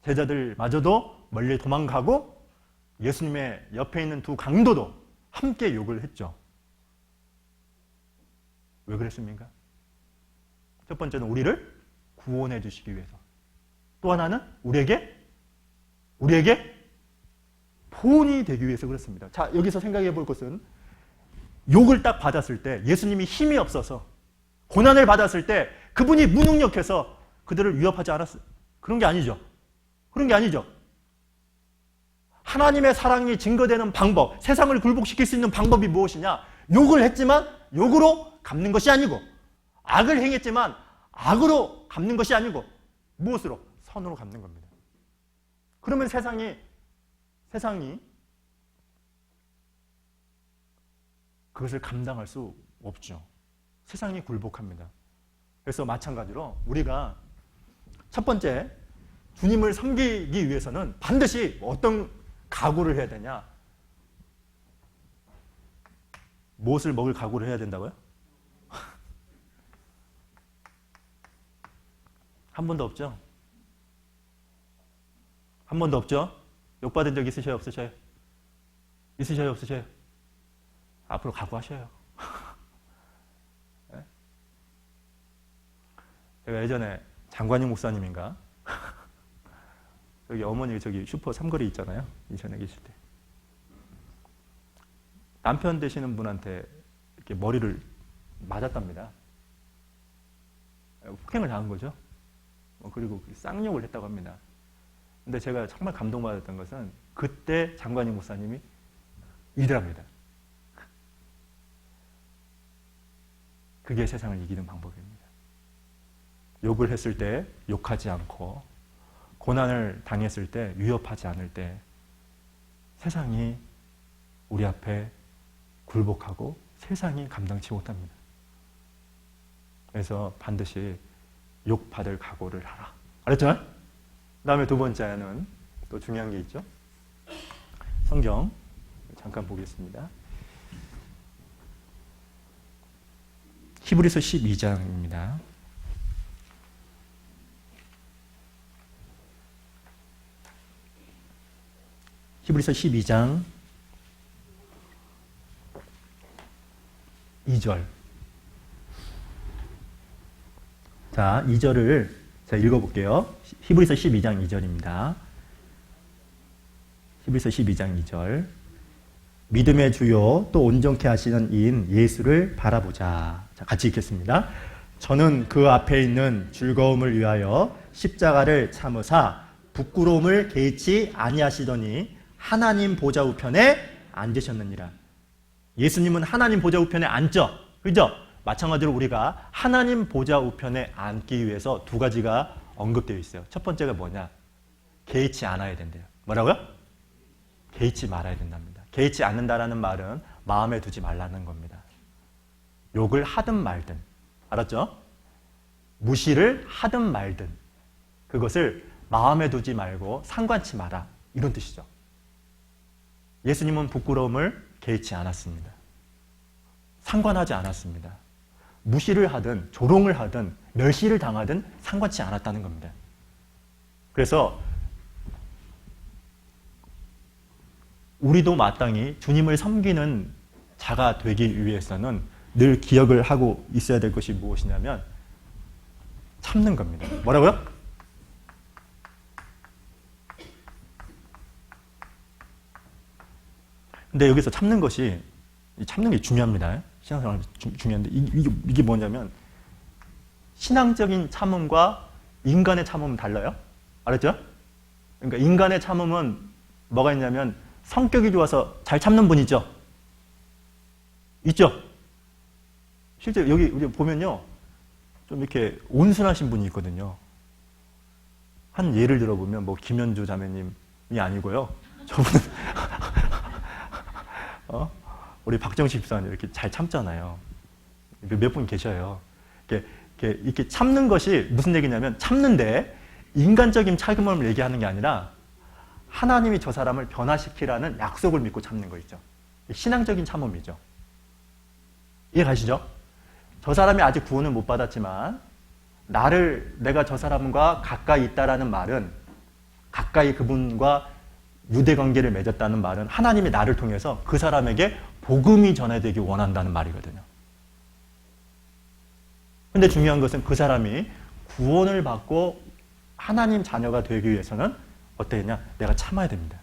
제자들마저도 멀리 도망가고 예수님의 옆에 있는 두 강도도 함께 욕을 했죠. 왜 그랬습니까? 첫 번째는 우리를 구원해 주시기 위해서. 또 하나는 우리에게 보온이 되기 위해서 그렇습니다. 자, 여기서 생각해 볼 것은 욕을 딱 받았을 때 예수님이 힘이 없어서 고난을 받았을 때 그분이 무능력해서 그들을 위협하지 않았어요. 그런 게 아니죠. 하나님의 사랑이 증거되는 방법, 세상을 굴복시킬 수 있는 방법이 무엇이냐? 욕을 했지만 욕으로 갚는 것이 아니고, 악을 행했지만 악으로 갚는 것이 아니고, 무엇으로? 선으로 갚는 겁니다. 그러면 세상이 그것을 감당할 수 없죠. 세상이 굴복합니다. 그래서 마찬가지로 우리가 첫 번째 주님을 섬기기 위해서는 반드시 어떤 각오를 해야 되냐? 무엇을 먹을 각오를 해야 된다고요? 한 번도 없죠? 한 번도 없죠? 욕받은 적 있으셔요? 없으셔요? 있으셔요? 없으셔요? 앞으로 각오하셔요. 네? 제가 예전에 장관익 목사님인가? 여기 어머니 저기 슈퍼 삼거리 있잖아요. 인천에 계실 때. 남편 되시는 분한테 이렇게 머리를 맞았답니다. 폭행을 당한 거죠. 그리고 쌍욕을 했다고 합니다. 근데 제가 정말 감동받았던 것은 그때 장관익 목사님이 이더랍니다. 그게 세상을 이기는 방법입니다. 욕을 했을 때 욕하지 않고 고난을 당했을 때 위협하지 않을 때 세상이 우리 앞에 굴복하고 세상이 감당치 못합니다. 그래서 반드시 욕받을 각오를 하라. 알았죠? 그 다음에 두 번째는 또 중요한 게 있죠. 성경 잠깐 보겠습니다. 히브리서 12장입니다. 히브리서 12장 2절. 자, 2절을 제가 읽어볼게요. 히브리서 12장 2절입니다. 히브리서 12장 2절. 믿음의 주요 또 온전케 하시는 이인 예수를 바라보자. 자, 같이 읽겠습니다. 저는 그 앞에 있는 즐거움을 위하여 십자가를 참으사 부끄러움을 개의치 아니하시더니 하나님 보좌 우편에 앉으셨느니라. 예수님은 하나님 보좌 우편에 앉죠. 그죠? 마찬가지로 우리가 하나님 보좌 우편에 앉기 위해서 두 가지가 언급되어 있어요. 첫 번째가 뭐냐? 개의치 않아야 된대요. 뭐라고요? 개의치 말아야 된답니다. 개의치 않는다라는 말은 마음에 두지 말라는 겁니다. 욕을 하든 말든, 알았죠? 무시를 하든 말든 그것을 마음에 두지 말고 상관치 마라, 이런 뜻이죠. 예수님은 부끄러움을 개의치 않았습니다. 상관하지 않았습니다. 무시를 하든 조롱을 하든 멸시를 당하든 상관치 않았다는 겁니다. 그래서 우리도 마땅히 주님을 섬기는 자가 되기 위해서는 늘 기억을 하고 있어야 될 것이 무엇이냐면 참는 겁니다. 뭐라고요? 근데 여기서 참는 게 중요합니다. 신앙생활 중요한데 이게 뭐냐면 신앙적인 참음과 인간의 참음은 달라요. 알았죠? 그러니까 인간의 참음은 뭐가 있냐면 성격이 좋아서 잘 참는 분이죠. 있죠? 실제 여기 보면요. 좀 이렇게 온순하신 분이 있거든요. 한 예를 들어보면 뭐 김현주 자매님이 아니고요. 저분은 우리 박정식 집사님 이렇게 잘 참잖아요. 몇 분 계셔요. 이렇게 참는 것이 무슨 얘기냐면 참는데 인간적인 참음을 얘기하는 게 아니라 하나님이 저 사람을 변화시키라는 약속을 믿고 참는 거 있죠. 신앙적인 참음이죠. 이해 가시죠? 저 사람이 아직 구원을 못 받았지만 내가 저 사람과 가까이 있다라는 말은 가까이 그분과 유대 관계를 맺었다는 말은 하나님이 나를 통해서 그 사람에게 복음이 전해되기 원한다는 말이거든요. 근데 중요한 것은 그 사람이 구원을 받고 하나님 자녀가 되기 위해서는 어떻게 했냐? 내가 참아야 됩니다.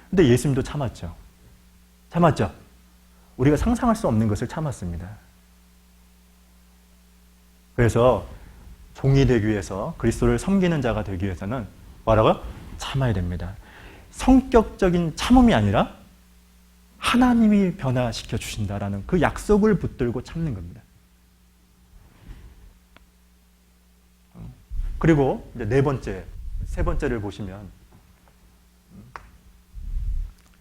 근데 예수님도 참았죠. 참았죠? 우리가 상상할 수 없는 것을 참았습니다. 그래서 종이 되기 위해서 그리스도를 섬기는 자가 되기 위해서는 뭐라고요? 참아야 됩니다. 성격적인 참음이 아니라 하나님이 변화시켜 주신다라는 그 약속을 붙들고 참는 겁니다. 그리고 이제 세 번째를 보시면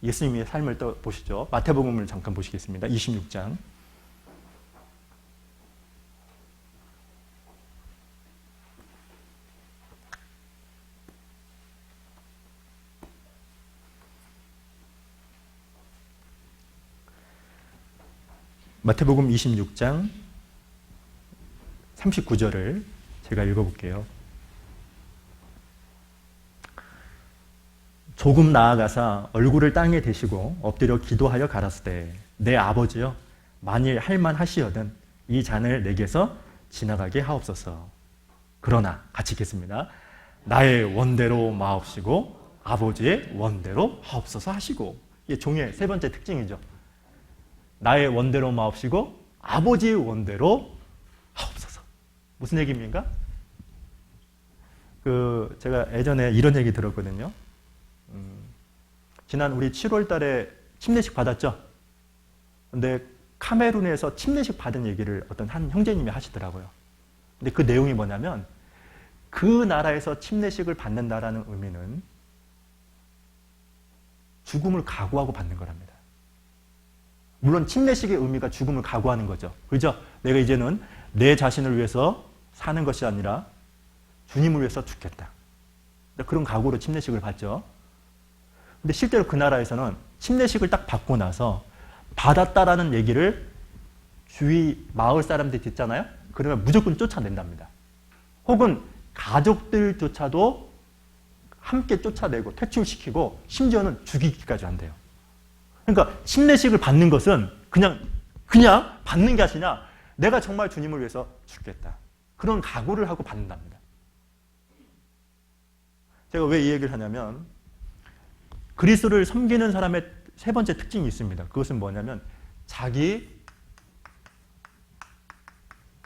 예수님의 삶을 또 보시죠. 마태복음을 잠깐 보시겠습니다. 26장. 마태복음 26장 39절을 제가 읽어볼게요. 조금 나아가사 얼굴을 땅에 대시고 엎드려 기도하여 가라사대 내 아버지여 만일 할만하시거든 이 잔을 내게서 지나가게 하옵소서. 그러나 같이 읽겠습니다. 나의 원대로 마옵시고 아버지의 원대로 하옵소서 하시고. 이게 종의 세 번째 특징이죠. 나의 원대로 마옵시고 아버지의 원대로 하옵소서. 무슨 얘기입니까? 제가 예전에 이런 얘기 들었거든요. 지난 우리 7월 달에 침례식 받았죠? 근데 카메룬에서 침례식 받은 얘기를 어떤 한 형제님이 하시더라고요. 근데 그 내용이 뭐냐면 그 나라에서 침례식을 받는다라는 의미는 죽음을 각오하고 받는 거랍니다. 물론 침례식의 의미가 죽음을 각오하는 거죠. 그죠? 내가 이제는 내 자신을 위해서 사는 것이 아니라 주님을 위해서 죽겠다. 그런 각오로 침례식을 받죠. 근데 실제로 그 나라에서는 침례식을 딱 받고 나서 받았다라는 얘기를 주위 마을 사람들이 듣잖아요. 그러면 무조건 쫓아낸답니다. 혹은 가족들조차도 함께 쫓아내고 퇴출시키고 심지어는 죽이기까지 한대요. 그러니까 침례식을 받는 것은 그냥 받는 게 아니라 내가 정말 주님을 위해서 죽겠다. 그런 각오를 하고 받는답니다. 제가 왜 이 얘기를 하냐면 그리스도를 섬기는 사람의 세 번째 특징이 있습니다. 그것은 뭐냐면 자기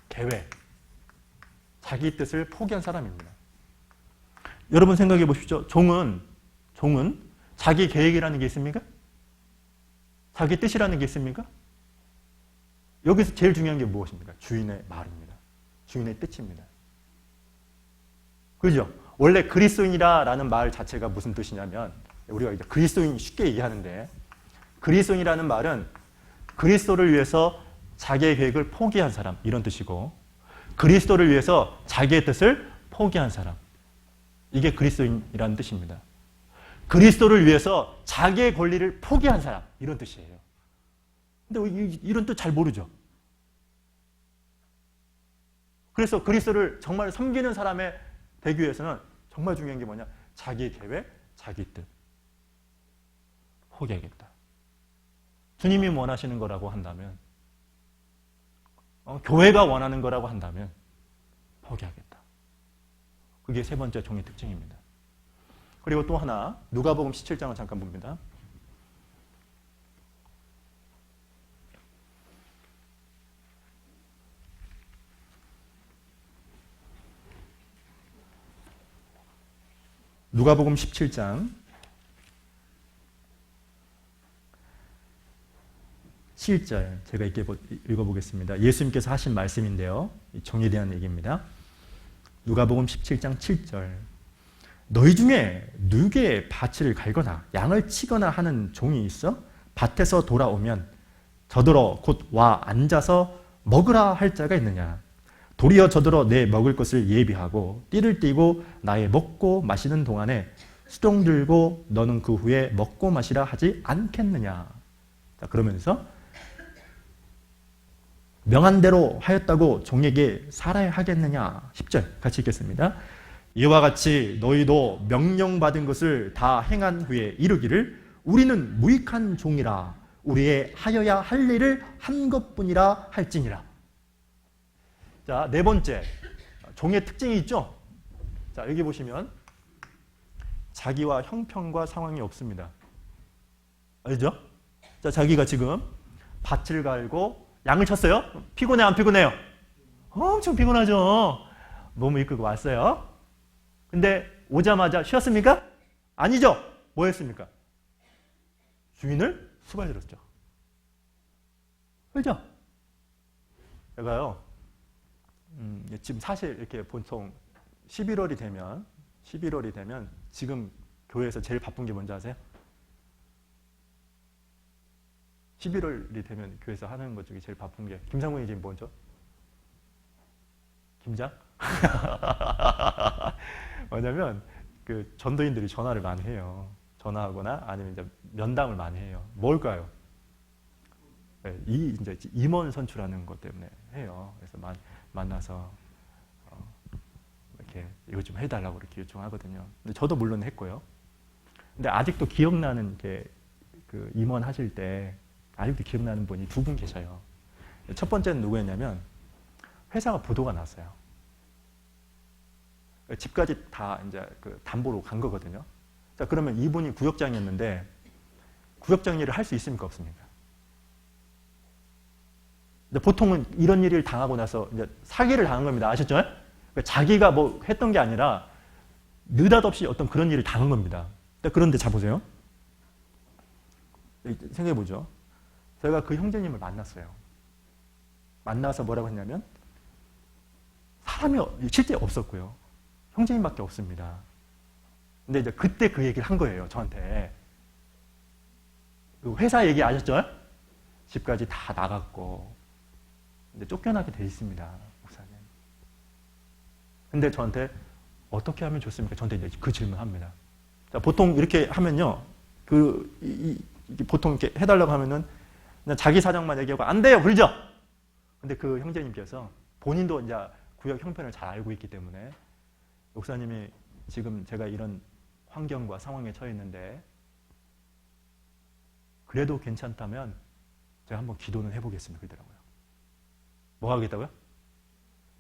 계획, 자기 뜻을 포기한 사람입니다. 여러분 생각해 보십시오. 종은 자기 계획이라는 게 있습니까? 자기 뜻이라는 게 있습니까? 여기서 제일 중요한 게 무엇입니까? 주인의 말입니다. 주인의 뜻입니다. 그죠? 원래 그리스도인이라는 말 자체가 무슨 뜻이냐면 우리가 이제 그리스도인 쉽게 얘기하는데 그리스도인이라는 말은 그리스도를 위해서 자기의 계획을 포기한 사람 이런 뜻이고 그리스도를 위해서 자기의 뜻을 포기한 사람 이게 그리스도인이라는 뜻입니다. 그리스도를 위해서 자기의 권리를 포기한 사람 이런 뜻이에요. 근데 이런 뜻 잘 모르죠. 그래서 그리스도를 정말 섬기는 사람이 되기 위해서는 정말 중요한 게 뭐냐? 자기의 계획, 자기 뜻. 포기하겠다. 주님이 원하시는 거라고 한다면 교회가 원하는 거라고 한다면 포기하겠다. 그게 세 번째 종의 특징입니다. 그리고 또 하나 누가복음 17장을 잠깐 봅니다. 누가복음 17장 7절 제가 읽어보겠습니다. 예수님께서 하신 말씀인데요. 종에 대한 얘기입니다. 누가복음 17장 7절 너희 중에 누구의 밭을 갈거나 양을 치거나 하는 종이 있어 밭에서 돌아오면 저들어 곧 와 앉아서 먹으라 할 자가 있느냐. 도리어 저들어 내 먹을 것을 예비하고 띠를 띠고 나의 먹고 마시는 동안에 수종 들고 너는 그 후에 먹고 마시라 하지 않겠느냐. 자, 그러면서 명한 대로 하였다고 종에게 살아야 하겠느냐. 10절 같이 읽겠습니다. 이와 같이 너희도 명령받은 것을 다 행한 후에 이르기를 우리는 무익한 종이라 우리의 하여야 할 일을 한 것뿐이라 할지니라. 자, 네 번째 종의 특징이 있죠. 자, 여기 보시면 자기와 형편과 상황이 없습니다. 알죠? 자, 자기가 지금 밭을 갈고 양을 쳤어요. 피곤해 안 피곤해요? 엄청 피곤하죠. 너무 이끌고 왔어요. 근데 오자마자 쉬었습니까? 아니죠. 뭐 했습니까? 주인을 수발들었죠. 그렇죠? 제가요. 지금 사실 이렇게 보통 11월이 되면 지금 교회에서 제일 바쁜 게 뭔지 아세요? 11월이 되면 교회에서 하는 것 중에 제일 바쁜 게 김상훈이 지금 뭐죠? 김장? 뭐냐면 그 전도인들이 전화를 많이 해요. 전화하거나 아니면 이제 면담을 많이 해요. 뭘까요? 네, 이제 임원 선출하는 것 때문에 해요. 그래서 만나서 이렇게 이거 좀 해달라고 이렇게 요청하거든요. 근데 저도 물론 했고요. 근데 아직도 기억나는 게 그 임원 하실 때 아직도 기억나는 분이 두 분 계셔요. 첫 번째는 누구였냐면 회사가 부도가 났어요. 집까지 다 이제 그 담보로 간 거거든요. 자, 그러면 이분이 구역장이었는데 구역장 일을 할 수 있습니까? 없습니까? 근데 보통은 이런 일을 당하고 나서 이제 사기를 당한 겁니다. 아셨죠? 그러니까 자기가 뭐 했던 게 아니라 느닷없이 어떤 그런 일을 당한 겁니다. 그런데 자 보세요. 생각해 보죠. 제가 그 형제님을 만났어요. 만나서 뭐라고 했냐면 사람이 실제 없었고요. 형제님밖에 없습니다. 근데 이제 그때 그 얘기를 한 거예요. 저한테. 그 회사 얘기 아셨죠? 집까지 다 나갔고 근데 쫓겨나게 돼 있습니다. 목사님. 근데 저한테 어떻게 하면 좋습니까? 저한테 이제 그 질문합니다. 자, 보통 이렇게 하면요. 보통 이렇게 해달라고 하면은 그냥 자기 사정만 얘기하고 안 돼요. 그러죠? 근데 그 형제님께서 본인도 이제 구역 형편을 잘 알고 있기 때문에 목사님이 지금 제가 이런 환경과 상황에 처해 있는데 그래도 괜찮다면 제가 한번 기도는 해보겠습니다. 그러더라고요. 뭐 하겠다고요?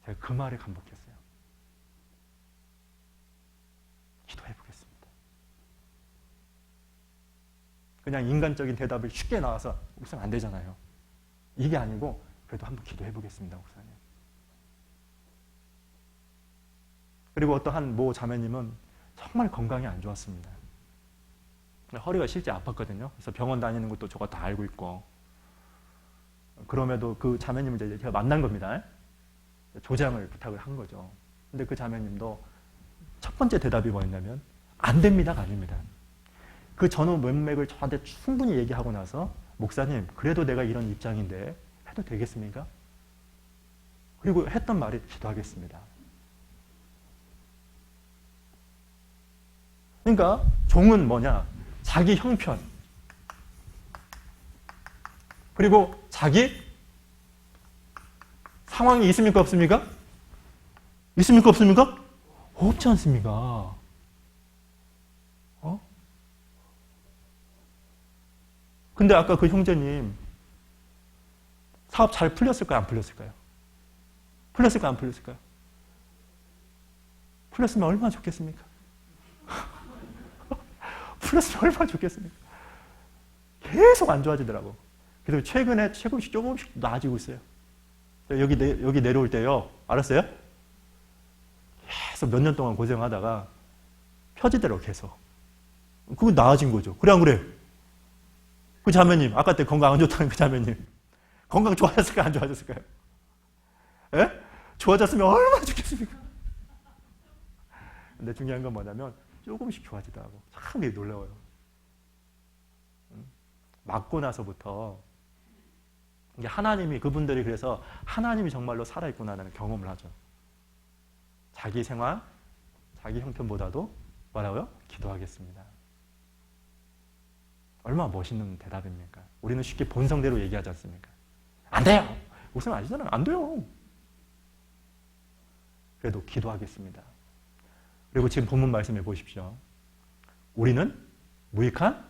제가 그 말에 감복했어요. 기도해보겠습니다. 그냥 인간적인 대답을 쉽게 나와서 목사님 안 되잖아요. 이게 아니고 그래도 한번 기도해보겠습니다. 목사님. 그리고 어떠한 모 자매님은 정말 건강이 안 좋았습니다. 허리가 실제 아팠거든요. 그래서 병원 다니는 것도 저거 다 알고 있고 그럼에도 그 자매님을 이제 제가 만난 겁니다. 조장을 부탁을 한 거죠. 근데 그 자매님도 첫 번째 대답이 뭐였냐면 안 됩니다가 아닙니다. 그 전후 문맥을 저한테 충분히 얘기하고 나서 목사님 그래도 내가 이런 입장인데 해도 되겠습니까? 그리고 했던 말이 기도하겠습니다. 그러니까 종은 뭐냐? 자기 형편 그리고 자기 상황이 있습니까? 없습니까? 있습니까? 없습니까? 없지 않습니까? 근데 아까 그 형제님 사업 잘 풀렸을까요? 안 풀렸을까요? 풀렸을까요? 안 풀렸을까요? 풀렸으면 얼마나 좋겠습니까? 풀렸으면 얼마나 좋겠습니까? 계속 안 좋아지더라고. 그래서 최근에 조금씩 나아지고 있어요. 여기 내려올 때요. 알았어요? 계속 몇 년 동안 고생하다가 펴지더라고 계속. 그거 나아진 거죠. 그래 안 그래요? 그 자매님, 아까 때 건강 안 좋다는 그 자매님, 건강 좋아졌을까요? 안 좋아졌을까요? 예? 좋아졌으면 얼마나 좋겠습니까? 근데 중요한 건 뭐냐면 조금씩 좋아지더라고. 참 되게 놀라워요. 맞고 나서부터 이게 하나님이, 그분들이 그래서 하나님이 정말로 살아있구나라는 경험을 하죠. 자기 생활, 자기 형편보다도 뭐라고요? 기도하겠습니다. 얼마나 멋있는 대답입니까? 우리는 쉽게 본성대로 얘기하지 않습니까? 안 돼요! 목사님 아시잖아요. 안 돼요. 그래도 기도하겠습니다. 그리고 지금 본문 말씀해 보십시오. 우리는 무익한?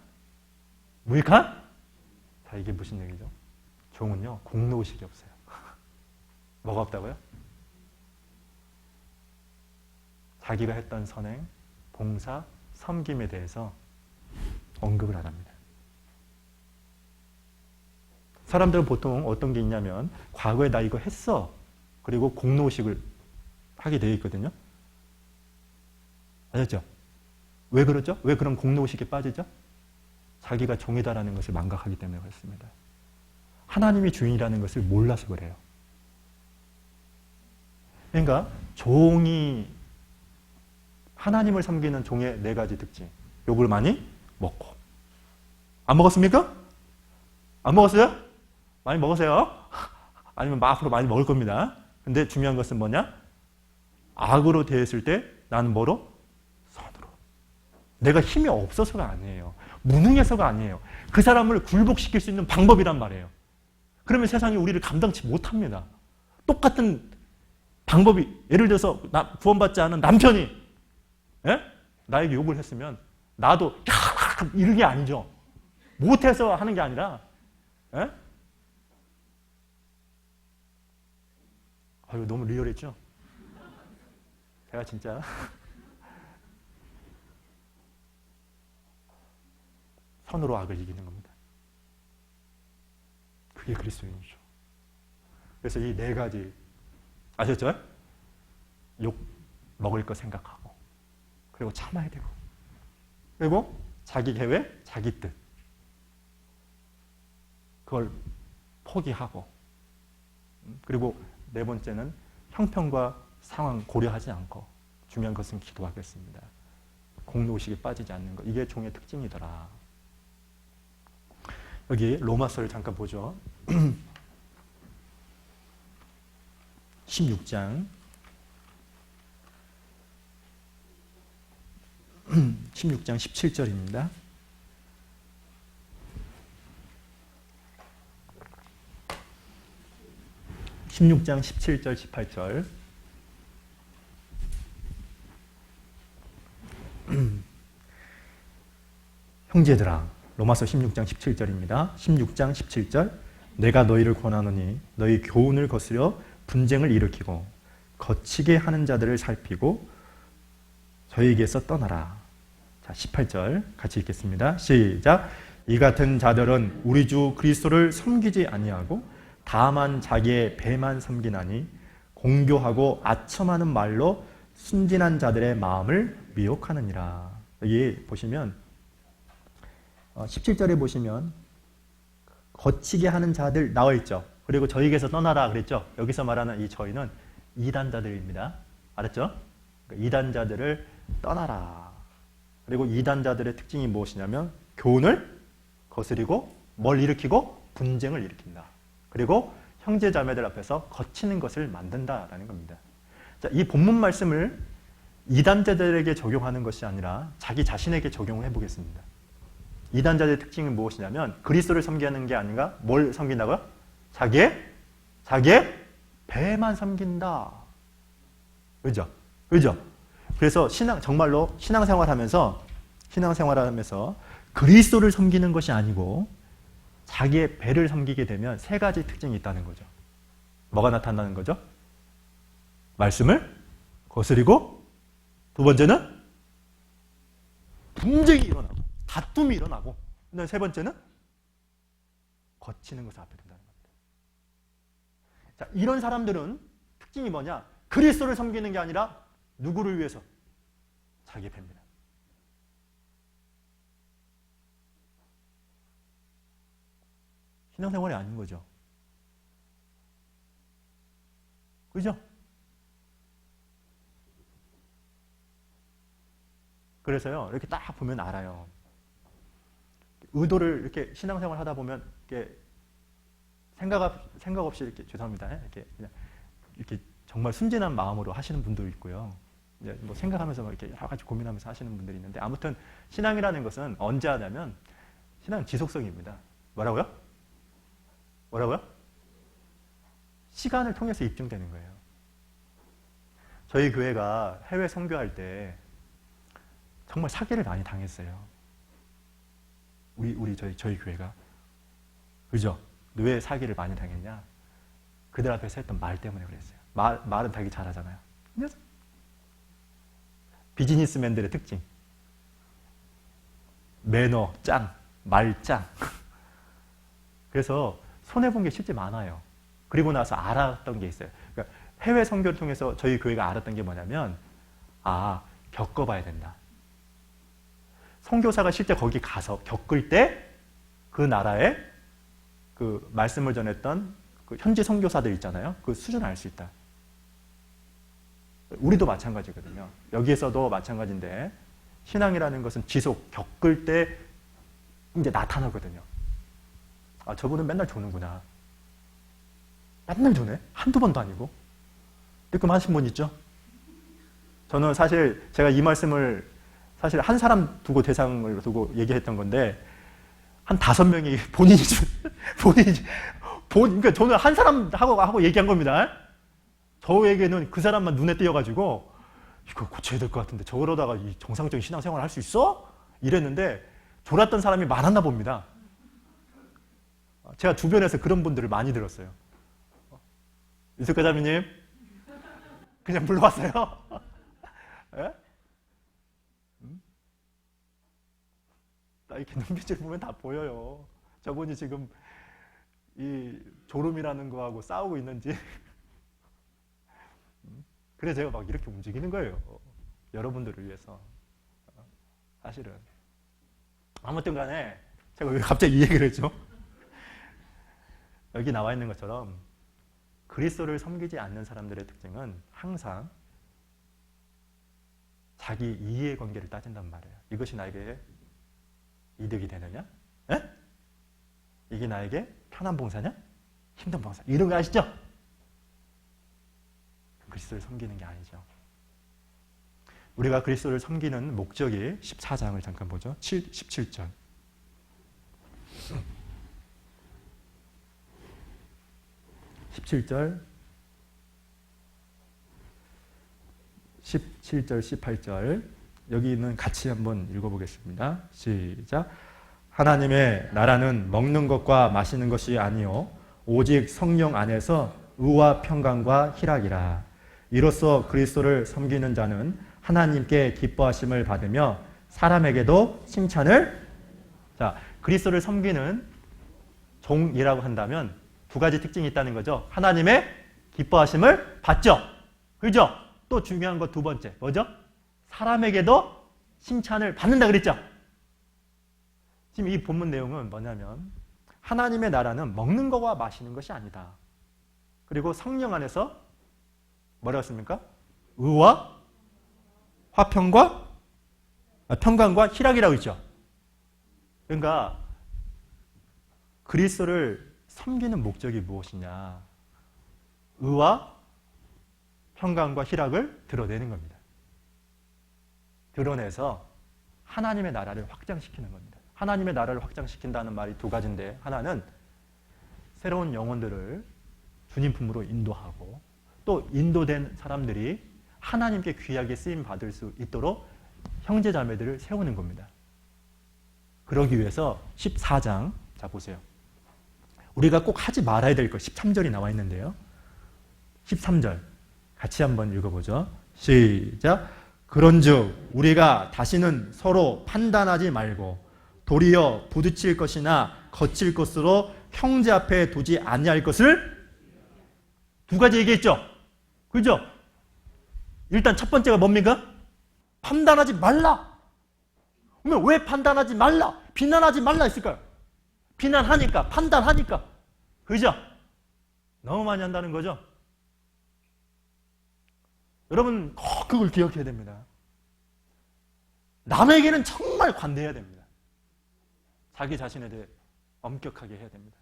자, 이게 무슨 얘기죠? 종은요, 공로의식이 없어요. 뭐가 없다고요? 자기가 했던 선행, 봉사, 섬김에 대해서 언급을 안 합니다. 사람들은 보통 어떤 게 있냐면 과거에 나 이거 했어. 그리고 공로의식을 하게 되어 있거든요. 아셨죠? 왜 그러죠? 왜 그런 공로의식에 빠지죠? 자기가 종이다라는 것을 망각하기 때문에 그렇습니다. 하나님이 주인이라는 것을 몰라서 그래요. 그러니까 종이, 하나님을 섬기는 종의 4가지 특징. 욕을 많이 먹고. 안 먹었습니까? 안 먹었어요? 많이 먹으세요. 아니면 앞으로 많이 먹을 겁니다. 근데 중요한 것은 뭐냐? 악으로 대했을 때 나는 뭐로? 선으로. 내가 힘이 없어서가 아니에요. 무능해서가 아니에요. 그 사람을 굴복시킬 수 있는 방법이란 말이에요. 그러면 세상이 우리를 감당치 못합니다. 똑같은 방법이, 예를 들어서 구원받지 않은 남편이 나에게 욕을 했으면 나도 이런 게 아니죠. 못해서 하는 게 아니라 아유, 너무 리얼했죠? 제가 진짜 선으로 악을 이기는 겁니다. 그게 그리스도인이죠. 그래서 이 4가지 아셨죠? 욕 먹을 거 생각하고, 그리고 참아야 되고, 그리고 자기 계획, 자기 뜻, 그걸 포기하고, 그리고 4번째는 형편과 상황 고려하지 않고, 중요한 것은 기도하겠습니다. 공로의식에 빠지지 않는 것, 이게 종의 특징이더라. 여기 로마서를 잠깐 보죠. 16장 17절입니다. (16장) 17절 18절. 형제들아, 로마서 16장 17절입니다. 16장 17절. 내가 너희를 권하노니 너희 교훈을 거스려 분쟁을 일으키고 거치게 하는 자들을 살피고 저희에게서 떠나라. 자, 18절 같이 읽겠습니다. 시작. 이 같은 자들은 우리 주 그리스도를 섬기지 아니하고 다만 자기의 배만 섬기나니 공교하고 아첨하는 말로 순진한 자들의 마음을 미혹하느니라. 여기 보시면 17절에 보시면 거치게 하는 자들 나와 있죠. 그리고 저희에게서 떠나라 그랬죠. 여기서 말하는 이 저희는 이단자들입니다. 알았죠? 이단자들을 떠나라. 그리고 이단자들의 특징이 무엇이냐면 교훈을 거스리고 뭘 일으키고 분쟁을 일으킨다. 그리고 형제 자매들 앞에서 거치는 것을 만든다라는 겁니다. 자, 이 본문 말씀을 이단자들에게 적용하는 것이 아니라 자기 자신에게 적용을 해보겠습니다. 이단자들의 특징은 무엇이냐면 그리스도를 섬기는 게 아닌가? 뭘 섬긴다고요? 자기의 배만 섬긴다. 그죠? 그래서 정말로 신앙생활하면서 그리스도를 섬기는 것이 아니고 자기의 배를 섬기게 되면 3가지 특징이 있다는 거죠. 뭐가 나타나는 거죠? 말씀을 거스리고, 2번째는 분쟁이 일어나고 다툼이 일어나고, 3번째는 거치는 것을 앞에 둔다는 겁니다. 자, 이런 사람들은 특징이 뭐냐? 그리스도를 섬기는 게 아니라 누구를 위해서? 자기의 배입니다. 신앙생활이 아닌 거죠. 그죠? 그래서요, 이렇게 딱 보면 알아요. 의도를 이렇게 신앙생활 하다 보면, 이렇게 생각 없이 이렇게, 죄송합니다. 이렇게 그냥, 이렇게 정말 순진한 마음으로 하시는 분도 있고요. 이제 뭐 생각하면서 막 이렇게 여러 가지 고민하면서 하시는 분들이 있는데, 아무튼 신앙이라는 것은 언제 하냐면, 신앙은 지속성입니다. 뭐라고요? 뭐라고요? 시간을 통해서 입증되는 거예요. 저희 교회가 해외 선교할 때 정말 사기를 많이 당했어요. 저희 교회가. 그죠? 왜 사기를 많이 당했냐? 그들 앞에서 했던 말 때문에 그랬어요. 말은 되게 잘하잖아요. 비즈니스맨들의 특징. 매너 짱, 말 짱. 그래서 손해본 게 실제 많아요. 그리고 나서 알았던 게 있어요. 그러니까 해외 선교를 통해서 저희 교회가 알았던 게 뭐냐면, 겪어봐야 된다. 선교사가 실제 거기 가서 겪을 때 그 나라의 그 말씀을 전했던 그 현지 선교사들 있잖아요. 그 수준을 알 수 있다. 우리도 마찬가지거든요. 여기에서도 마찬가지인데, 신앙이라는 것은 지속, 겪을 때 이제 나타나거든요. 저분은 맨날 조는구나. 맨날 조네? 한두 번도 아니고. 뜨끔 하신 분 있죠? 저는 사실 제가 이 말씀을 사실 한 사람 두고 대상을 두고 얘기했던 건데, 한 5명이 그러니까 저는 한 사람 하고 얘기한 겁니다. 저에게는 그 사람만 눈에 띄어가지고, 이거 고쳐야 될 것 같은데, 저러다가 이 정상적인 신앙생활 할 수 있어? 이랬는데, 졸았던 사람이 많았나 봅니다. 제가 주변에서 그런 분들을 많이 들었어요. 유석가 자매님, 그냥 불러왔어요? 예? 나 이렇게 눈빛을 보면 다 보여요. 저분이 지금 이 졸음이라는 거하고 싸우고 있는지. 그래서 제가 막 이렇게 움직이는 거예요. 여러분들을 위해서. 사실은. 아무튼 간에 제가 왜 갑자기 이 얘기를 했죠? 여기 나와 있는 것처럼 그리스도를 섬기지 않는 사람들의 특징은 항상 자기 이해관계를 따진단 말이에요. 이것이 나에게 이득이 되느냐? 에? 이게 나에게 편한 봉사냐? 힘든 봉사. 이런 거 아시죠? 그리스도를 섬기는 게 아니죠. 우리가 그리스도를 섬기는 목적이 14장을 잠깐 보죠. 17절. 17절, 18절 여기는 같이 한번 읽어보겠습니다. 시작. 하나님의 나라는 먹는 것과 마시는 것이 아니요 오직 성령 안에서 의와 평강과 희락이라. 이로써 그리스도를 섬기는 자는 하나님께 기뻐하심을 받으며 사람에게도 칭찬을. 자, 그리스도를 섬기는 종이라고 한다면 두 가지 특징이 있다는 거죠. 하나님의 기뻐하심을 받죠. 그죠? 또 중요한 거 두 번째 뭐죠? 사람에게도 칭찬을 받는다 그랬죠. 지금 이 본문 내용은 뭐냐면 하나님의 나라는 먹는 것과 마시는 것이 아니다. 그리고 성령 안에서 뭐라고 했습니까? 의와 화평과 평강과 희락이라고 있죠. 그러니까 그리스도를 섬기는 목적이 무엇이냐? 의와 평강과 희락을 드러내는 겁니다. 드러내서 하나님의 나라를 확장시키는 겁니다. 하나님의 나라를 확장시킨다는 말이 두 가지인데, 하나는 새로운 영혼들을 주님 품으로 인도하고, 또 인도된 사람들이 하나님께 귀하게 쓰임 받을 수 있도록 형제 자매들을 세우는 겁니다. 그러기 위해서 14장, 자 보세요. 우리가 꼭 하지 말아야 될 것 13절이 나와 있는데요. 13절 같이 한번 읽어보죠. 시작. 그런즉 우리가 다시는 서로 판단하지 말고 도리어 부딪힐 것이나 거칠 것으로 형제 앞에 두지 아니할 것을 두 가지 얘기했죠. 그죠? 일단 첫 번째가 뭡니까? 판단하지 말라. 그러면 왜 판단하지 말라, 비난하지 말라 했을까요? 비난하니까, 판단하니까. 그죠? 너무 많이 한다는 거죠? 여러분 꼭 그걸 기억해야 됩니다. 남에게는 정말 관대해야 됩니다. 자기 자신에 대해 엄격하게 해야 됩니다.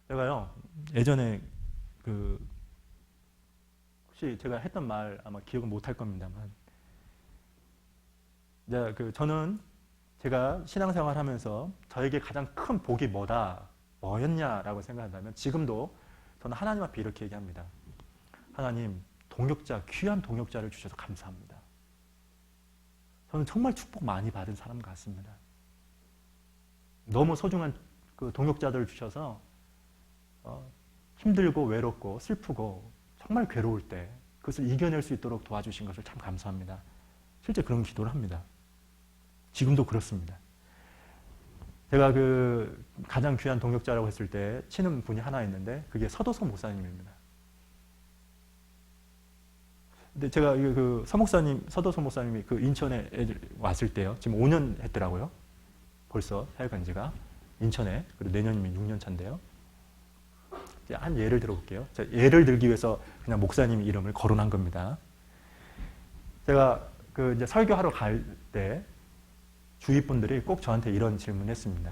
제가요, 예전에 혹시 제가 했던 말 아마 기억은 못 할 겁니다만, 저는 제가 신앙생활 하면서 저에게 가장 큰 복이 뭐였냐라고 생각한다면, 지금도 저는 하나님 앞에 이렇게 얘기합니다. 하나님, 귀한 동역자를 주셔서 감사합니다. 저는 정말 축복 많이 받은 사람 같습니다. 너무 소중한 그 동역자들을 주셔서 힘들고 외롭고 슬프고 정말 괴로울 때 그것을 이겨낼 수 있도록 도와주신 것을 참 감사합니다. 실제 그런 기도를 합니다. 지금도 그렇습니다. 제가 가장 귀한 동역자라고 했을 때 치는 분이 하나 있는데, 그게 서도서 목사님입니다. 근데 제가 서도서 목사님이 인천에 왔을 때요, 지금 5년 했더라고요. 벌써 사역한 지가 인천에. 그리고 내년이면 6년 차인데요. 한 예를 들어볼게요. 예를 들기 위해서 그냥 목사님 이름을 거론한 겁니다. 제가 이제 설교하러 갈 때 주위 분들이 꼭 저한테 이런 질문을 했습니다.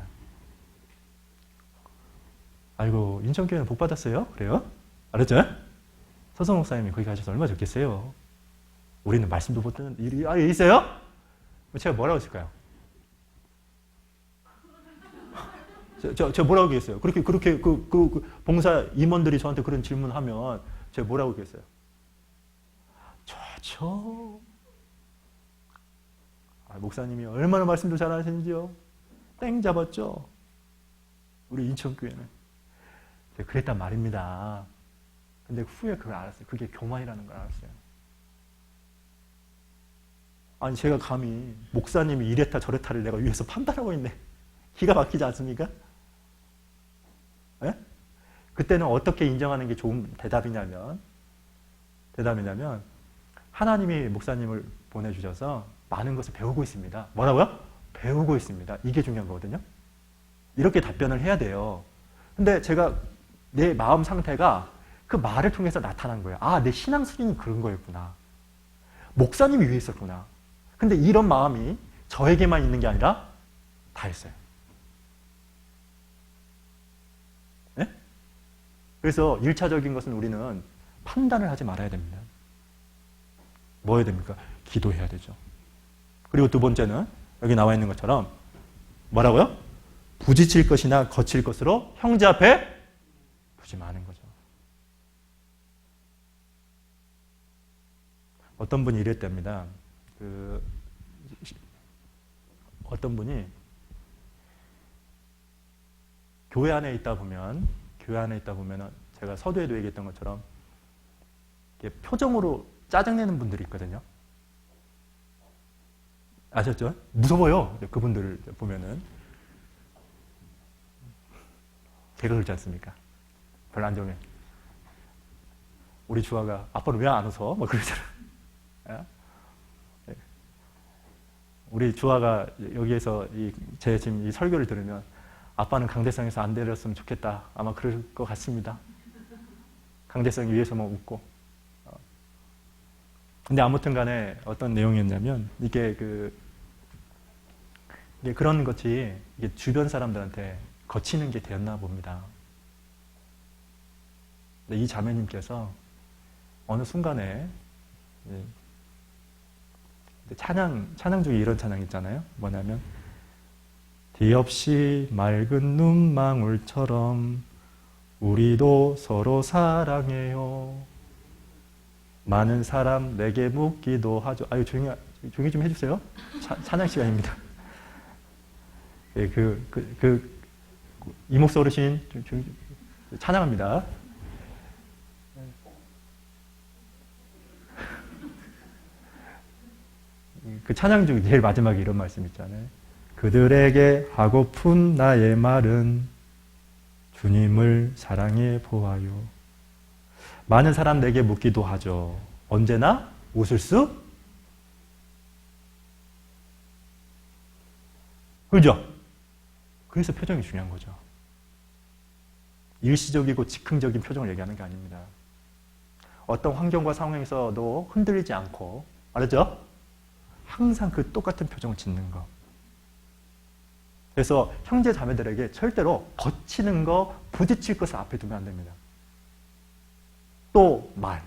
아이고, 인천교회는 복 받았어요? 그래요? 알았죠? 서성 목사님이 거기 가셔서 얼마나 좋겠어요? 우리는 말씀도 못 듣는 일이 있어요? 제가 뭐라고 했을까요? 제가 뭐라고 얘기했어요? 그렇게 봉사 임원들이 저한테 그런 질문하면 제가 뭐라고 얘기했어요? 좋죠. 목사님이 얼마나 말씀도 잘하시는지요? 땡 잡았죠? 우리 인천교회는. 제가 그랬단 말입니다. 근데 후에 그걸 알았어요. 그게 교만이라는 걸 알았어요. 아니, 제가 감히 목사님이 이랬다 저랬다를 내가 위해서 판단하고 있네. 기가 막히지 않습니까? 네? 그때는 어떻게 인정하는 게 좋은 대답이냐면 하나님이 목사님을 보내주셔서 많은 것을 배우고 있습니다. 뭐라고요? 배우고 있습니다. 이게 중요한 거거든요. 이렇게 답변을 해야 돼요. 근데 제가 내 마음 상태가 그 말을 통해서 나타난 거예요. 내 신앙 수준이 그런 거였구나. 목사님이 위에 있었구나. 근데 이런 마음이 저에게만 있는 게 아니라 다 있어요. 네? 그래서 1차적인 것은 우리는 판단을 하지 말아야 됩니다. 뭐 해야 됩니까? 기도해야 되죠. 그리고 두 번째는 여기 나와 있는 것처럼 뭐라고요? 부지칠 것이나 거칠 것으로 형제 앞에 부심하는 거죠. 어떤 분이 이랬답니다. 어떤 분이 교회 안에 있다 보면 제가 서두에도 얘기했던 것처럼 표정으로 짜증내는 분들이 있거든요. 아셨죠? 무서워요. 그분들을 보면은. 제가 그렇지 않습니까? 별로 안 좋으면. 우리 주아가 아빠는 왜 안 웃어? 뭐 그러잖아. 우리 주아가 여기에서 제 지금 이 설교를 들으면 아빠는 강대상에서 안 내렸으면 좋겠다. 아마 그럴 것 같습니다. 강대상 위에서만 웃고. 근데 아무튼 간에 어떤 내용이었냐면 이게 그런 것이 이게 주변 사람들한테 거치는 게 되었나 봅니다. 근데 이 자매님께서 어느 순간에 찬양 중에 이런 찬양 있잖아요. 뭐냐면 뒤없이 맑은 눈망울처럼 우리도 서로 사랑해요. 많은 사람 내게 묻기도 하죠. 아유, 조용히 좀 해주세요. 찬양 시간입니다. 예, 이목수 어르신 찬양합니다. 그 찬양 중 제일 마지막에 이런 말씀 있잖아요. 그들에게 하고픈 나의 말은 주님을 사랑해 보아요. 많은 사람 내게 묻기도 하죠. 언제나 웃을 수 그죠? 그래서 표정이 중요한 거죠. 일시적이고 즉흥적인 표정을 얘기하는 게 아닙니다. 어떤 환경과 상황에서도 흔들리지 않고, 알았죠? 항상 그 똑같은 표정을 짓는 거. 그래서 형제 자매들에게 절대로 거치는 거, 부딪힐 것을 앞에 두면 안 됩니다. 또 말.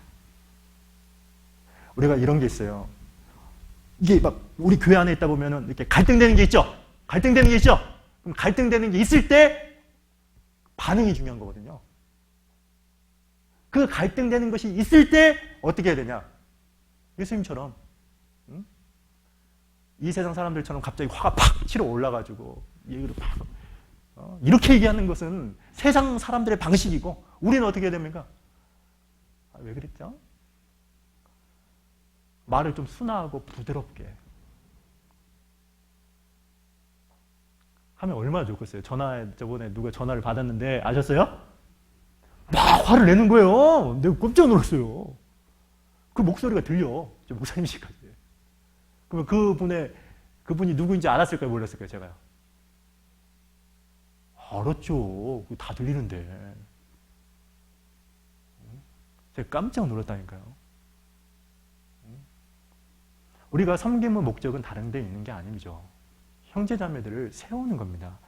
우리가 이런 게 있어요. 이게 막 우리 교회 안에 있다 보면은 이렇게 갈등되는 게 있죠? 갈등되는 게 있죠? 그럼 갈등되는 게 있을 때 반응이 중요한 거거든요. 그 갈등되는 것이 있을 때 어떻게 해야 되냐? 예수님처럼 이 세상 사람들처럼 갑자기 화가 팍 치러 올라가지고 얘기를 팍 이렇게 얘기하는 것은 세상 사람들의 방식이고 우리는 어떻게 해야 됩니까? 왜 그랬죠? 말을 좀 순화하고 부드럽게 하면 얼마나 좋겠어요. 저번에 누가 전화를 받았는데 아셨어요? 막 화를 내는 거예요. 내가 깜짝 놀랐어요. 그 목소리가 들려. 저 목사님이시까지. 그러면 그분이 누구인지 알았을까요? 몰랐을까요? 제가요. 알았죠. 다 들리는데. 제가 깜짝 놀랐다니까요. 우리가 섬김의 목적은 다른 데 있는 게 아니죠. 형제자매들을 세우는 겁니다.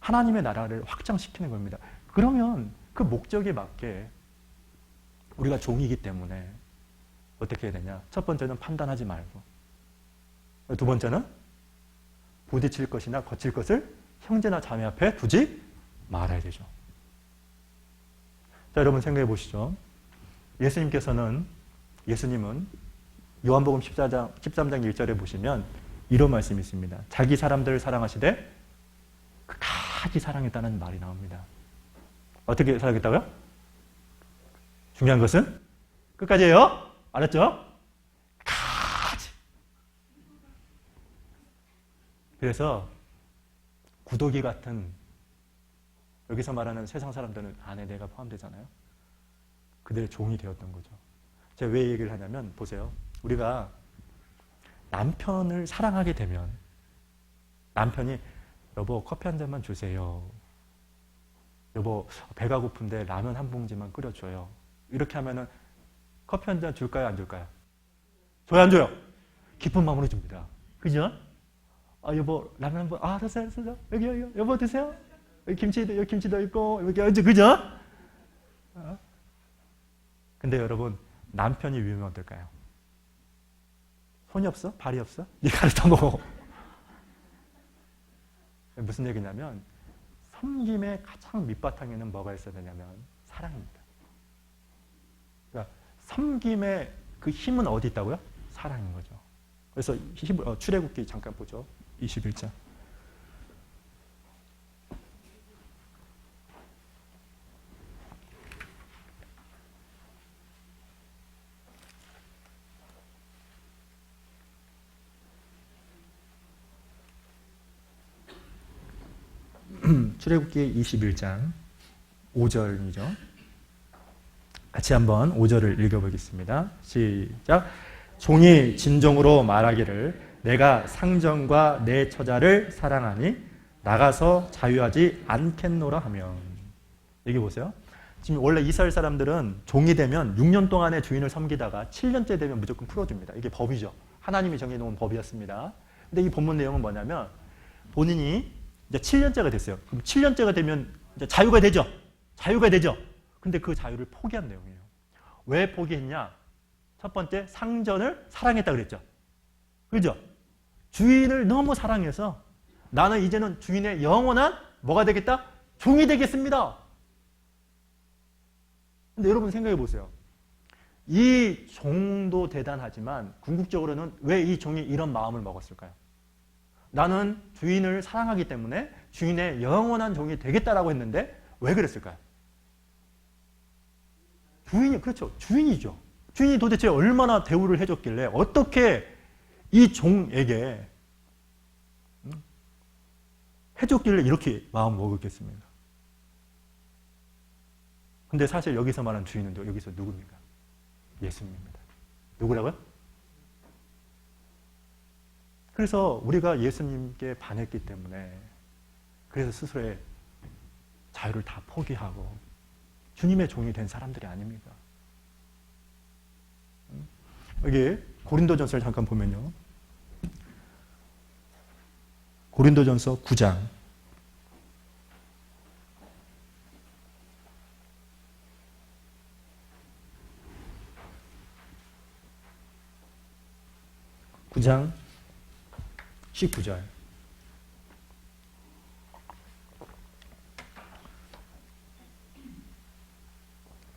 하나님의 나라를 확장시키는 겁니다. 그러면 그 목적에 맞게 우리가 종이기 때문에 어떻게 해야 되냐? 첫 번째는 판단하지 말고, 두 번째는 부딪힐 것이나 거칠 것을 형제나 자매 앞에 두지 말아야 되죠. 자, 여러분 생각해 보시죠. 예수님은 요한복음 13장 1절에 보시면 이런 말씀이 있습니다. 자기 사람들을 사랑하시되 끝까지 사랑했다는 말이 나옵니다. 어떻게 사랑했다고요? 중요한 것은 끝까지예요. 알았죠? 끝까지. 그래서 구더기 같은, 여기서 말하는 세상 사람들은 안에 내가 포함되잖아요. 그들의 종이 되었던 거죠. 제가 왜 얘기를 하냐면 보세요. 우리가 남편을 사랑하게 되면 남편이 여보 커피 한 잔만 주세요. 여보 배가 고픈데 라면 한 봉지만 끓여줘요. 이렇게 하면은 커피 한 잔 줄까요? 안 줄까요? 줘요? 안 줘요? 기쁜 마음으로 줍니다. 그죠? 여보 라면 한 번, 알았어요. 여기 여보 드세요. 여기 김치도 있고 여기 그죠? 근데 여러분 남편이 위험하면 어떨까요? 손이 없어? 발이 없어? 네가 더 먹어. 무슨 얘기냐면 섬김의 가장 밑바탕에는 뭐가 있어야 되냐면 사랑입니다. 그러니까 섬김의 그 힘은 어디 있다고요? 사랑인 거죠. 그래서 출애굽기 잠깐 보죠. 21장. 출애굽기 21장 5절이죠. 같이 한번 5절을 읽어보겠습니다. 시작. 종이 진정으로 말하기를 내가 상전과 내 처자를 사랑하니 나가서 자유하지 않겠노라 하면. 여기 보세요. 지금 원래 이스라엘 사람들은 종이 되면 6년 동안의 주인을 섬기다가 7년째 되면 무조건 풀어줍니다. 이게 법이죠. 하나님이 정해놓은 법이었습니다. 근데 이 본문 내용은 뭐냐면 본인이 이제 7년째가 됐어요. 그럼 7년째가 되면 이제 자유가 되죠. 자유가 되죠. 근데 그 자유를 포기한 내용이에요. 왜 포기했냐? 첫 번째, 상전을 사랑했다 그랬죠. 그죠? 주인을 너무 사랑해서 나는 이제는 주인의 영원한 뭐가 되겠다? 종이 되겠습니다. 근데 여러분 생각해 보세요. 이 종도 대단하지만 궁극적으로는 왜 이 종이 이런 마음을 먹었을까요? 나는 주인을 사랑하기 때문에 주인의 영원한 종이 되겠다라고 했는데 왜 그랬을까요? 그렇죠. 주인이죠. 주인이 도대체 얼마나 대우를 해줬길래 어떻게 이 종에게 해줬길래 이렇게 마음 먹었겠습니까? 근데 사실 여기서 말하는 주인은 여기서 누굽니까? 예수님입니다. 누구라고요? 그래서 우리가 예수님께 반했기 때문에 그래서 스스로의 자유를 다 포기하고 주님의 종이 된 사람들이 아닙니까? 여기 고린도전서를 잠깐 보면요. 고린도전서 9장 9장 19절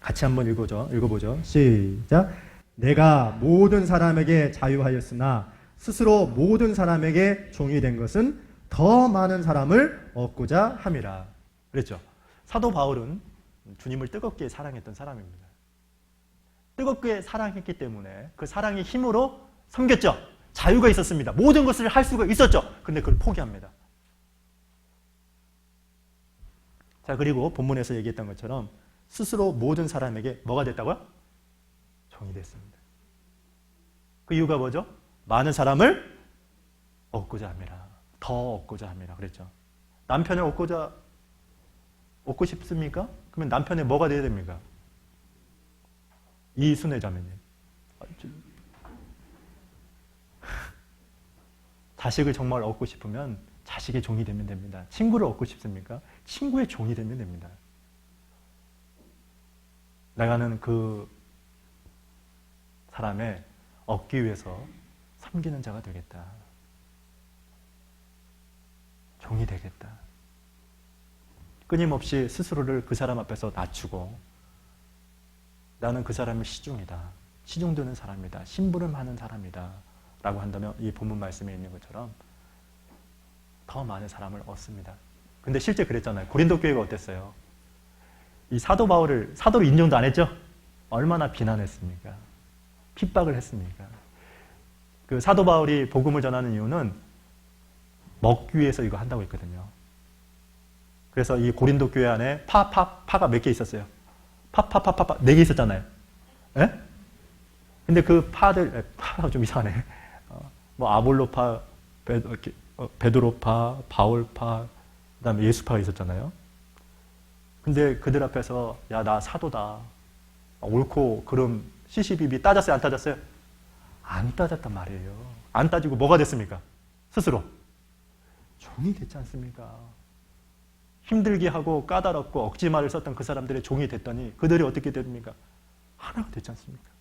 같이 한번 읽어보죠. 시작. 내가 모든 사람에게 자유하였으나 스스로 모든 사람에게 종이 된 것은 더 많은 사람을 얻고자 함이라. 그랬죠. 사도 바울은 주님을 뜨겁게 사랑했던 사람입니다. 뜨겁게 사랑했기 때문에 그 사랑의 힘으로 섬겼죠. 자유가 있었습니다. 모든 것을 할 수가 있었죠. 근데 그걸 포기합니다. 자, 그리고 본문에서 얘기했던 것처럼 스스로 모든 사람에게 뭐가 됐다고요? 종이 됐습니다. 그 이유가 뭐죠? 많은 사람을 얻고자 함이라. 더 얻고자 함이라 그랬죠. 남편을 얻고 싶습니까? 그러면 남편의 뭐가 돼야 됩니까? 이순애 자매님. 자식을 정말 얻고 싶으면 자식의 종이 되면 됩니다. 친구를 얻고 싶습니까? 친구의 종이 되면 됩니다. 나가는 그 사람의 얻기 위해서 섬기는 자가 되겠다. 종이 되겠다. 끊임없이 스스로를 그 사람 앞에서 낮추고 나는 그 사람의 시중이다. 시중드는 사람이다. 심부름하는 사람이다. 라고 한다면 이 본문 말씀에 있는 것처럼 더 많은 사람을 얻습니다. 근데 실제 그랬잖아요. 고린도 교회가 어땠어요? 이 사도 바울을 사도로 인정도 안 했죠? 얼마나 비난했습니까? 핍박을 했습니까? 그 사도 바울이 복음을 전하는 이유는 먹기 위해서 이거 한다고 했거든요. 그래서 이 고린도 교회 안에 파가 몇 개 있었어요? 파가 4개 있었잖아요. 예? 근데 그 파가 좀 이상하네. 뭐 아볼로파, 베드로파, 바울파, 그다음에 예수파가 있었잖아요. 근데 그들 앞에서 야, 나 사도다. 옳고 그름 CCBB 따졌어요? 안 따졌어요? 안 따졌단 말이에요. 안 따지고 뭐가 됐습니까? 스스로 종이 됐지 않습니까? 힘들게 하고 까다롭고 억지말을 썼던 그 사람들의 종이 됐더니 그들이 어떻게 됩니까? 하나가 됐지 않습니까?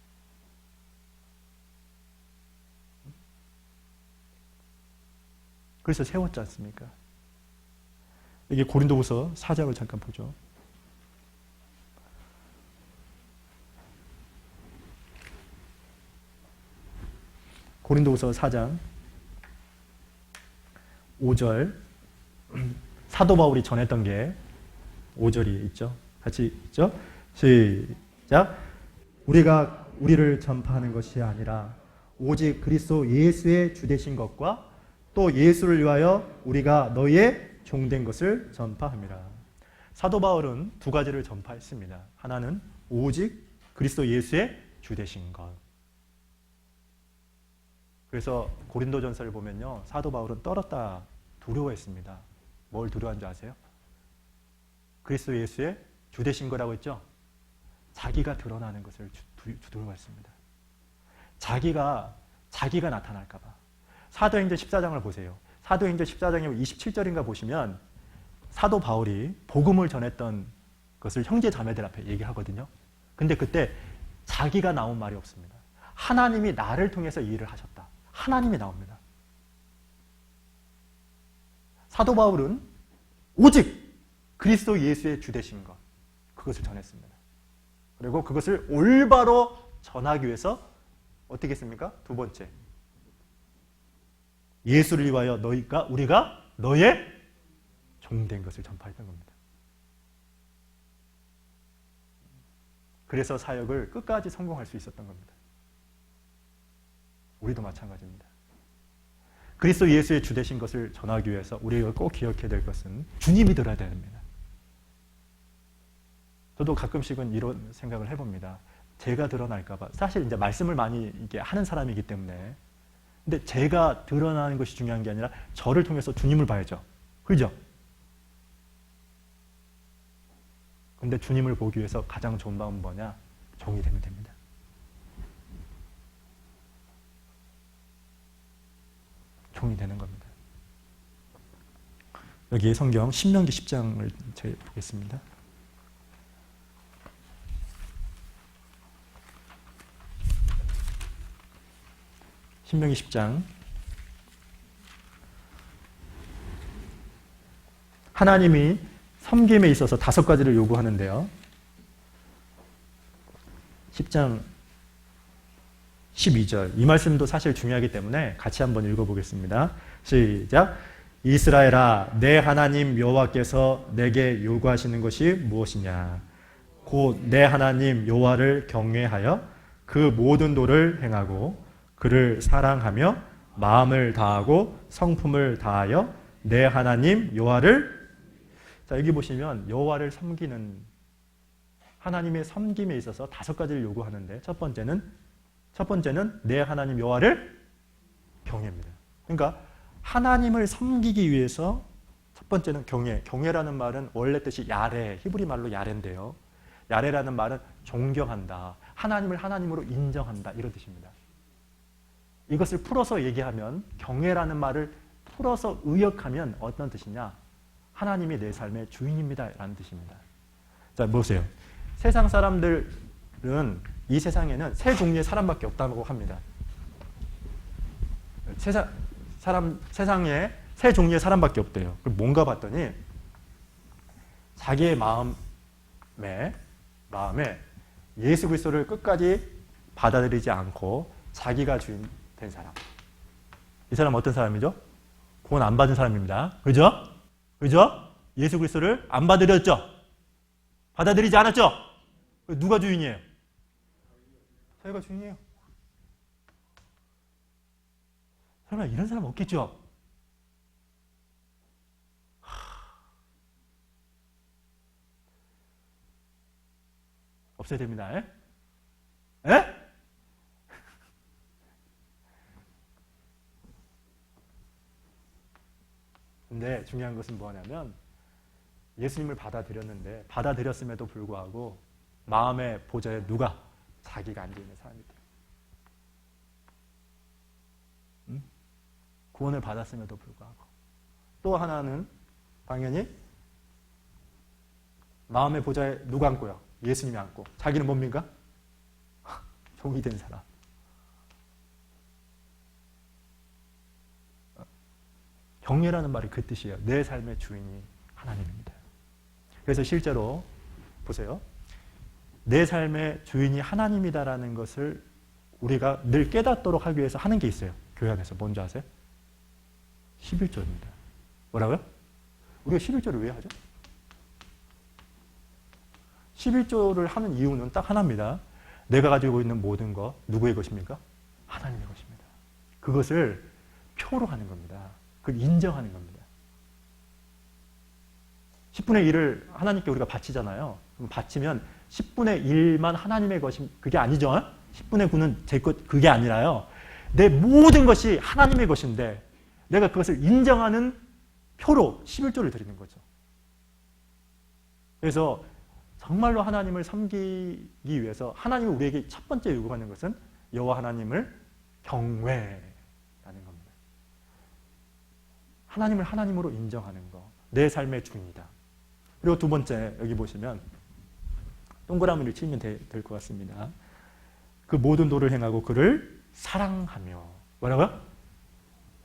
그래서 세웠지 않습니까? 이게 고린도후서 4장을 잠깐 보죠. 고린도후서 4장 5절 사도 바울이 전했던 게 5절이 있죠. 같이 있죠. 시작. 우리가 우리를 전파하는 것이 아니라 오직 그리스도 예수의 주되신 것과 또 예수를 위하여 우리가 너희의 종된 것을 전파함이라. 사도 바울은 두 가지를 전파했습니다. 하나는 오직 그리스도 예수의 주되신 것. 그래서 고린도전서를 보면요, 사도 바울은 떨었다 두려워했습니다. 뭘 두려워한 줄 아세요? 그리스도 예수의 주되신 거라고 했죠? 자기가 드러나는 것을 두려워했습니다. 자기가 나타날까 봐. 사도행전 14장을 보세요. 사도행전 14장에 27절인가 보시면 사도 바울이 복음을 전했던 것을 형제 자매들 앞에 얘기하거든요. 근데 그때 자기가 나온 말이 없습니다. 하나님이 나를 통해서 이 일을 하셨다. 하나님이 나옵니다. 사도 바울은 오직 그리스도 예수의 주되신 것, 그것을 전했습니다. 그리고 그것을 올바로 전하기 위해서 어떻게 했습니까? 두 번째, 예수를 위하여 우리가 너의 종된 것을 전파했던 겁니다. 그래서 사역을 끝까지 성공할 수 있었던 겁니다. 우리도 마찬가지입니다. 그리스도 예수의 주되신 것을 전하기 위해서 우리가 꼭 기억해야 될 것은 주님이 들어야 됩니다. 저도 가끔씩은 이런 생각을 해봅니다. 제가 드러날까 봐. 사실 이제 말씀을 많이 이게 하는 사람이기 때문에 근데 제가 드러나는 것이 중요한 게 아니라 저를 통해서 주님을 봐야죠. 그죠? 근데 주님을 보기 위해서 가장 좋은 방법은 뭐냐? 종이 되면 됩니다. 종이 되는 겁니다. 여기 성경 신명기 10장을 저희 보겠습니다. 신명기 10장. 하나님이 섬김에 있어서 5가지를 요구하는데요. 10장 12절. 이 말씀도 사실 중요하기 때문에 같이 한번 읽어보겠습니다. 시작. 이스라엘아, 내 하나님 여호와께서 내게 요구하시는 것이 무엇이냐? 곧 내 하나님 여호와를 경외하여 그 모든 도를 행하고 그를 사랑하며 마음을 다하고 성품을 다하여 내 하나님 여호와를, 자 여기 보시면 여호와를 섬기는, 하나님의 섬김에 있어서 5가지를 요구하는데 첫 번째는 내 하나님 여호와를 경외입니다. 그러니까 하나님을 섬기기 위해서 첫 번째는 경외라는 말은 원래 뜻이 야레, 히브리 말로 야레인데요. 야레라는 말은 존경한다, 하나님을 하나님으로 인정한다, 이런 뜻입니다. 이것을 풀어서 얘기하면, 경외라는 말을 풀어서 의역하면 어떤 뜻이냐? 하나님이 내 삶의 주인입니다 라는 뜻입니다. 자 보세요. 세상 사람들은, 이 세상에는 세 종류의 사람밖에 없다고 합니다. 세상에 세 종류의 사람밖에 없대요. 그럼 뭔가 봤더니 자기의 마음에 예수 그리스도를 끝까지 받아들이지 않고 자기가 주인 된 사람. 이 사람은 어떤 사람이죠? 구원 안 받은 사람입니다. 그죠? 예수 그리스도를 안 받아들였죠? 받아들이지 않았죠? 누가 주인이에요? 자기가 주인이에요. 설마 이런 사람 없겠죠? 없어야 됩니다. 에? 근데 중요한 것은 뭐냐면 예수님을 받아들였음에도 불구하고 마음의 보좌에 누가? 자기가 앉아있는 사람이 돼요. 구원을 받았음에도 불구하고. 또 하나는 당연히 마음의 보좌에 누가 앉고요? 예수님이 앉고. 자기는 뭡니까? 종이 된 사람. 경외라는 말이 그 뜻이에요. 내 삶의 주인이 하나님입니다. 그래서 실제로 보세요. 내 삶의 주인이 하나님이다라는 것을 우리가 늘 깨닫도록 하기 위해서 하는 게 있어요. 교회 안에서. 뭔지 아세요? 11조입니다. 뭐라고요? 우리가 11조를 왜 하죠? 11조를 하는 이유는 딱 하나입니다. 내가 가지고 있는 모든 것, 누구의 것입니까? 하나님의 것입니다. 그것을 표로 하는 겁니다. 그걸 인정하는 겁니다. 10분의 1을 하나님께 우리가 바치잖아요. 그럼 바치면 10분의 1만 하나님의 것이, 그게 아니죠. 10분의 9는 제 것, 그게 아니라요. 내 모든 것이 하나님의 것인데 내가 그것을 인정하는 표로 11조를 드리는 거죠. 그래서 정말로 하나님을 섬기기 위해서 하나님이 우리에게 첫 번째 요구하는 것은 여호와 하나님을 경외라는 겁니다. 하나님을 하나님으로 인정하는 거. 내 삶의 주인이다. 그리고 두 번째, 여기 보시면 동그라미를 치면 될 것 같습니다. 그 모든 도를 행하고 그를 사랑하며. 뭐라고요?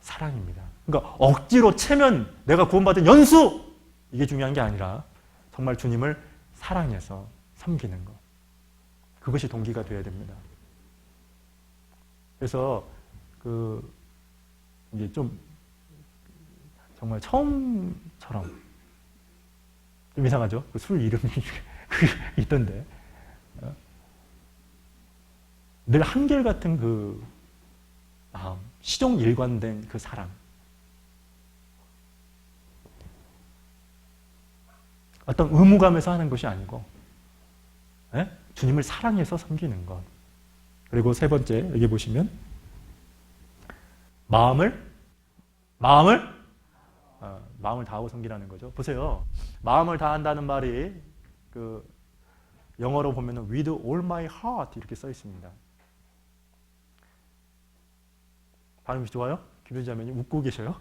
사랑입니다. 그러니까 억지로 채면 내가 구원받은 연수! 이게 중요한 게 아니라 정말 주님을 사랑해서 섬기는 것. 그것이 동기가 되어야 됩니다. 그래서 이제 좀 정말 처음처럼 좀 이상하죠? 그 술 이름이 있던데. 늘 한결같은 그 마음, 시종일관된 그 사랑. 어떤 의무감에서 하는 것이 아니고 주님을 사랑해서 섬기는 것. 그리고 세 번째, 여기 보시면 마음을 마음을 다하고 섬기라는 거죠. 보세요. 마음을 다한다는 말이 그 영어로 보면은 with all my heart 이렇게 써 있습니다. 발음이 좋아요? 김현자매님 웃고 계셔요?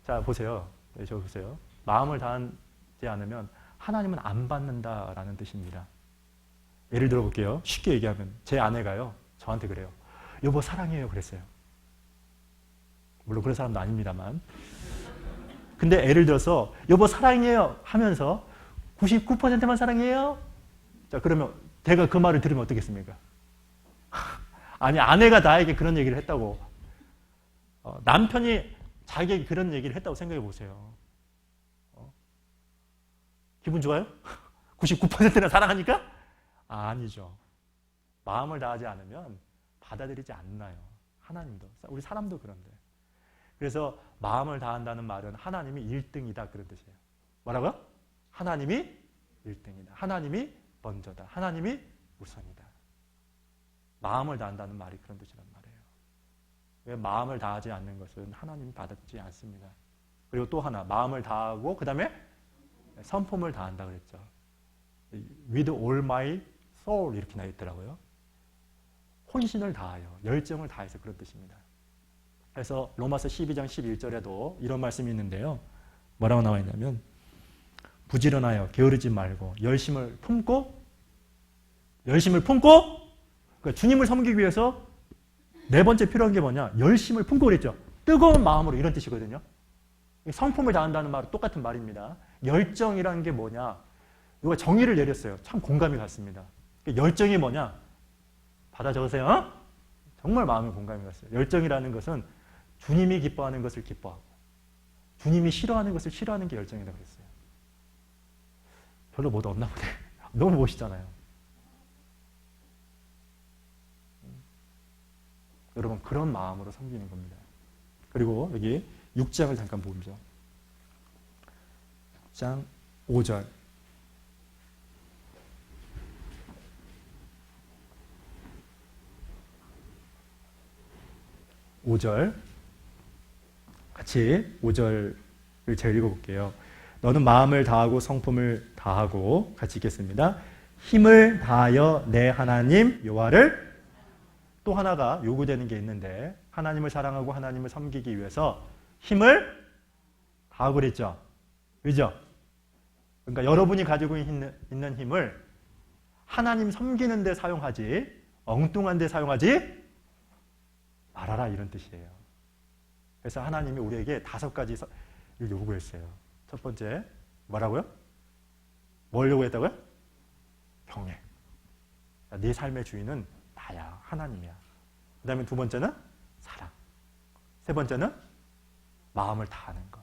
자, 보세요. 네, 저 보세요. 마음을 다하지 않으면 하나님은 안 받는다라는 뜻입니다. 예를 들어 볼게요. 쉽게 얘기하면 제 아내가요. 저한테 그래요. 여보 사랑해요 그랬어요. 물론 그런 사람도 아닙니다만. 근데 예를 들어서 여보 사랑해요 하면서 99%만 사랑해요? 자, 그러면 제가 그 말을 들으면 어떻겠습니까? 아니, 아내가 나에게 그런 얘기를 했다고. 남편이 자기에게 그런 얘기를 했다고 생각해 보세요. 기분 좋아요? 99%나 사랑하니까? 아니죠. 마음을 다하지 않으면 받아들이지 않나요? 하나님도. 우리 사람도 그런데. 그래서 마음을 다한다는 말은 하나님이 1등이다 그런 뜻이에요. 뭐라고요? 하나님이 1등이다. 하나님이 먼저다. 하나님이 우선이다. 마음을 다한다는 말이 그런 뜻이란 말이에요. 왜 마음을 다하지 않는 것은 하나님이 받지 않습니다. 그리고 또 하나, 마음을 다하고 그 다음에 성품을 다한다 그랬죠. With all my soul 이렇게 나와 있더라고요. 혼신을 다하여, 열정을 다해서 그런 뜻입니다. 그래서 로마서 12장 11절에도 이런 말씀이 있는데요. 뭐라고 나와 있냐면 부지런하여 게으르지 말고 열심을 품고 그러니까 주님을 섬기기 위해서 네 번째 필요한 게 뭐냐? 열심을 품고 그랬죠. 뜨거운 마음으로 이런 뜻이거든요. 성품을 다한다는 말은 똑같은 말입니다. 열정이라는 게 뭐냐? 누가 정의를 내렸어요. 참 공감이 갔습니다. 열정이 뭐냐? 받아 적으세요. 정말 마음에 공감이 갔어요. 열정이라는 것은 주님이 기뻐하는 것을 기뻐하고 주님이 싫어하는 것을 싫어하는 게 열정이라고 그랬어요. 별로 못 얻나 보네. 너무 멋있잖아요. 여러분 그런 마음으로 섬기는 겁니다. 그리고 여기 6장을 잠깐 보죠. 6장 5절. 5절 같이 5절을 제가 읽어볼게요. 너는 마음을 다하고 성품을 다하고 같이 읽겠습니다. 힘을 다하여 내 하나님 여호와를 또 하나가 요구되는 게 있는데 하나님을 사랑하고 하나님을 섬기기 위해서 힘을 다하고 그랬죠. 그죠? 그러니까 여러분이 가지고 있는 힘을 하나님 섬기는 데 사용하지 엉뚱한 데 사용하지 말아라 이런 뜻이에요. 그래서 하나님이 우리에게 5가지 요구했어요. 첫 번째 뭐라고요? 뭘 요구했다고요? 경외. 네 삶의 주인은 나야, 하나님이야. 그 다음에 두 번째는 사랑. 세 번째는 마음을 다하는 거.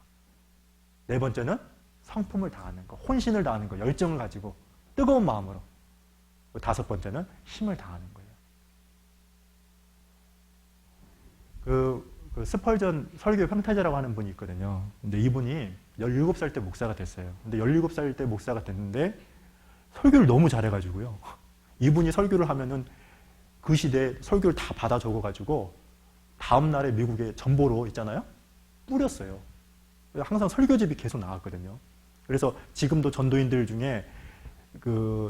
네 번째는 성품을 다하는 거, 혼신을 다하는 거, 열정을 가지고 뜨거운 마음으로. 다섯 번째는 힘을 다하는 거예요. 그 스펄전 설교 평타자라고 하는 분이 있거든요. 근데 이분이 17살 때 목사가 됐어요. 근데 17살 때 목사가 됐는데 설교를 너무 잘해가지고요. 이분이 설교를 하면은 그 시대에 설교를 다 받아 적어가지고 다음날에 미국의 전보로 있잖아요. 뿌렸어요. 항상 설교집이 계속 나왔거든요. 그래서 지금도 전도인들 중에 그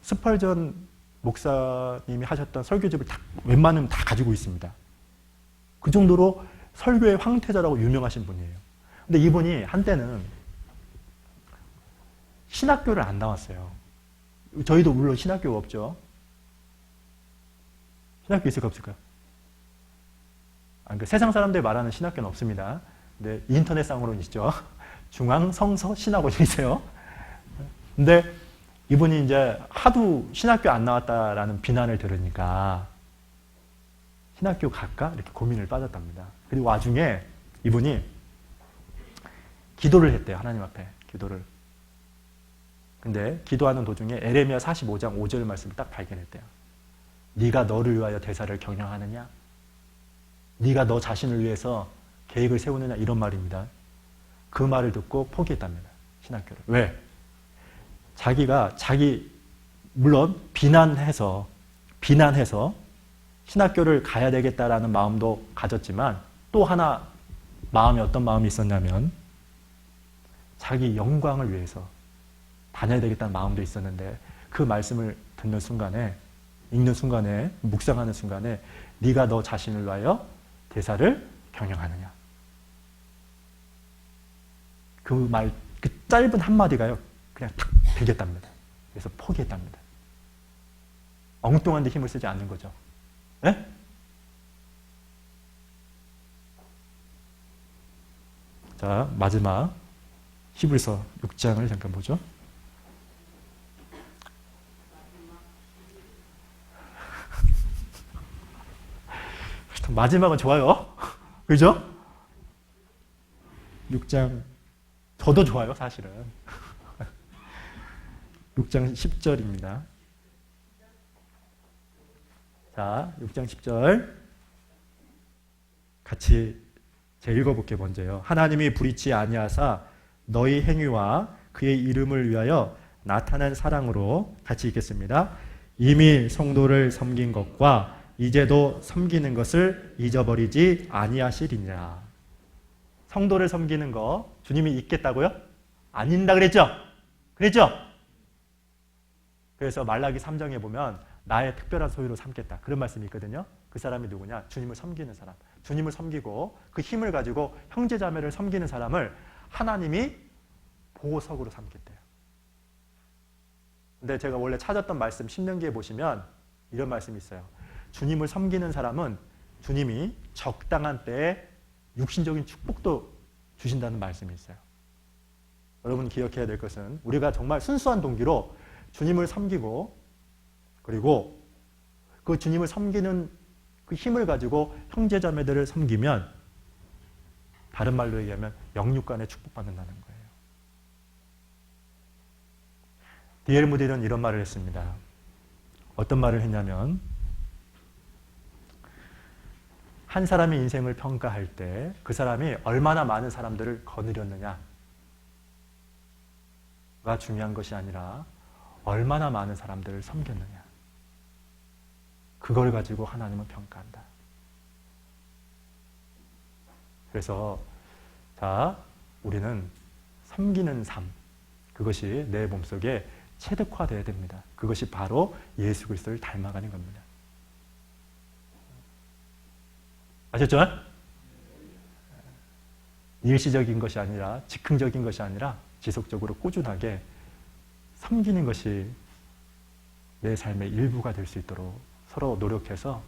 스펄전 목사님이 하셨던 설교집을 웬만하면 다 가지고 있습니다. 그 정도로 설교의 황태자라고 유명하신 분이에요. 근데 이분이 한때는 신학교를 안 나왔어요. 저희도 물론 신학교가 없죠. 신학교 있을까 없을까요? 그러니까 세상 사람들이 말하는 신학교는 없습니다. 근데 인터넷상으로는 있죠. 중앙성서신학원이 있어요. 근데 이분이 이제 하도 신학교 안 나왔다라는 비난을 들으니까 신학교 갈까? 이렇게 고민을 빠졌답니다. 그리고 와중에 이분이 기도를 했대요. 하나님 앞에 기도를. 근데 기도하는 도중에 에레미야 45장 5절 말씀을 딱 발견했대요. 네가 너를 위하여 대사를 경영하느냐? 네가 너 자신을 위해서 계획을 세우느냐? 이런 말입니다. 그 말을 듣고 포기했답니다. 신학교를. 왜? 자기가 물론 비난해서 신학교를 가야 되겠다라는 마음도 가졌지만 또 하나 마음에 어떤 마음이 있었냐면 자기 영광을 위해서 다녀야 되겠다는 마음도 있었는데 그 말씀을 듣는 순간에 읽는 순간에 묵상하는 순간에 네가 너 자신을 위하여 대사를 경영하느냐. 그 짧은 한마디가요 그냥 탁 베겼답니다. 그래서 포기했답니다. 엉뚱한 데 힘을 쓰지 않는 거죠. 네? 자, 마지막 히브리서 6장을 잠깐 보죠. 마지막은 좋아요. 그죠? 6장 저도 좋아요, 사실은. 6장 10절입니다. 자, 6장 10절 같이 제가 읽어볼게요. 먼저요. 하나님이 불의치 아니하사 너희 행위와 그의 이름을 위하여 나타난 사랑으로 같이 읽겠습니다. 이미 성도를 섬긴 것과 이제도 섬기는 것을 잊어버리지 아니하시리니라. 성도를 섬기는 거 주님이 잊겠다고요? 안 잊는다 그랬죠? 그랬죠? 그래서 말라기 3장에 보면 나의 특별한 소유로 삼겠다. 그런 말씀이 있거든요. 그 사람이 누구냐? 주님을 섬기는 사람. 주님을 섬기고 그 힘을 가지고 형제자매를 섬기는 사람을 하나님이 보호석으로 삼겠대요. 근데 제가 원래 찾았던 말씀 신명기에 보시면 이런 말씀이 있어요. 주님을 섬기는 사람은 주님이 적당한 때에 육신적인 축복도 주신다는 말씀이 있어요. 여러분 기억해야 될 것은 우리가 정말 순수한 동기로 주님을 섬기고 그리고 그 주님을 섬기는 그 힘을 가지고 형제자매들을 섬기면 다른 말로 얘기하면 영육간에 축복받는다는 거예요. D.L. 무디는 이런 말을 했습니다. 어떤 말을 했냐면 한 사람의 인생을 평가할 때 그 사람이 얼마나 많은 사람들을 거느렸느냐가 중요한 것이 아니라 얼마나 많은 사람들을 섬겼느냐. 그걸 가지고 하나님은 평가한다. 그래서 자, 우리는 섬기는 삶, 그것이 내 몸속에 체득화되어야 됩니다. 그것이 바로 예수 그리스도를 닮아가는 겁니다. 아셨죠? 일시적인 것이 아니라 즉흥적인 것이 아니라 지속적으로 꾸준하게 섬기는 것이 내 삶의 일부가 될 수 있도록 서로 노력해서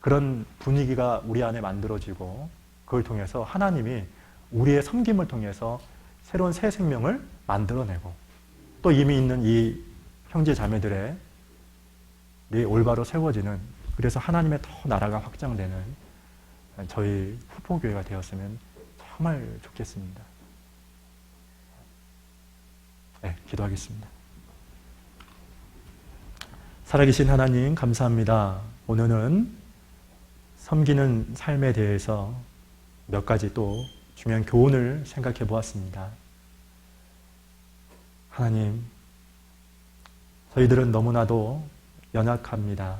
그런 분위기가 우리 안에 만들어지고 그걸 통해서 하나님이 우리의 섬김을 통해서 새로운 새 생명을 만들어내고 또 이미 있는 이 형제 자매들의 올바로 세워지는 그래서 하나님의 더 나라가 확장되는 저희 후포교회가 되었으면 정말 좋겠습니다. 네, 기도하겠습니다. 살아계신 하나님 감사합니다. 오늘은 섬기는 삶에 대해서 몇 가지 또 중요한 교훈을 생각해 보았습니다. 하나님, 저희들은 너무나도 연약합니다.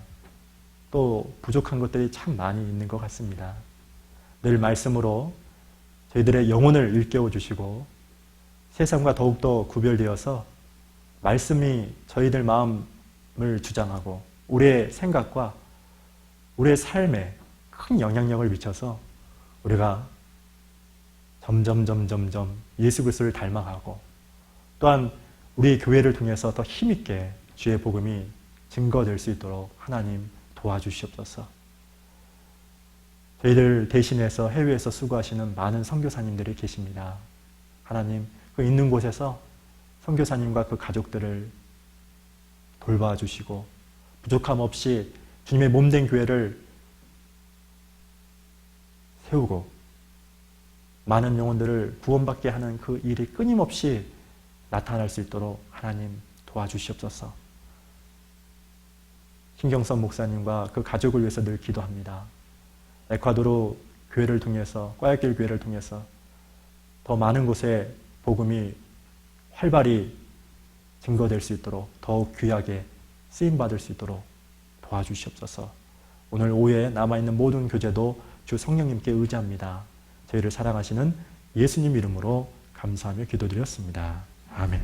또 부족한 것들이 참 많이 있는 것 같습니다. 늘 말씀으로 저희들의 영혼을 일깨워 주시고 세상과 더욱더 구별되어서 말씀이 저희들 마음을 주장하고 우리의 생각과 우리의 삶에 큰 영향력을 미쳐서 우리가 점점 예수 그리스도를 닮아가고 또한 우리 교회를 통해서 더 힘있게 주의 복음이 증거될 수 있도록 하나님 도와주시옵소서. 저희들 대신해서 해외에서 수고하시는 많은 선교사님들이 계십니다. 하나님, 그 있는 곳에서 선교사님과 그 가족들을 돌봐주시고 부족함 없이 주님의 몸된 교회를 세우고 많은 영혼들을 구원받게 하는 그 일이 끊임없이 나타날 수 있도록 하나님 도와주시옵소서. 신경선 목사님과 그 가족을 위해서 늘 기도합니다. 에콰도르 교회를 통해서 꽈야길 교회를 통해서 더 많은 곳에 복음이 활발히 증거될 수 있도록 더욱 귀하게 쓰임받을 수 있도록 도와주시옵소서. 오늘 오후에 남아있는 모든 교제도 주 성령님께 의지합니다. 저희를 사랑하시는 예수님 이름으로 감사하며 기도드렸습니다. 아멘.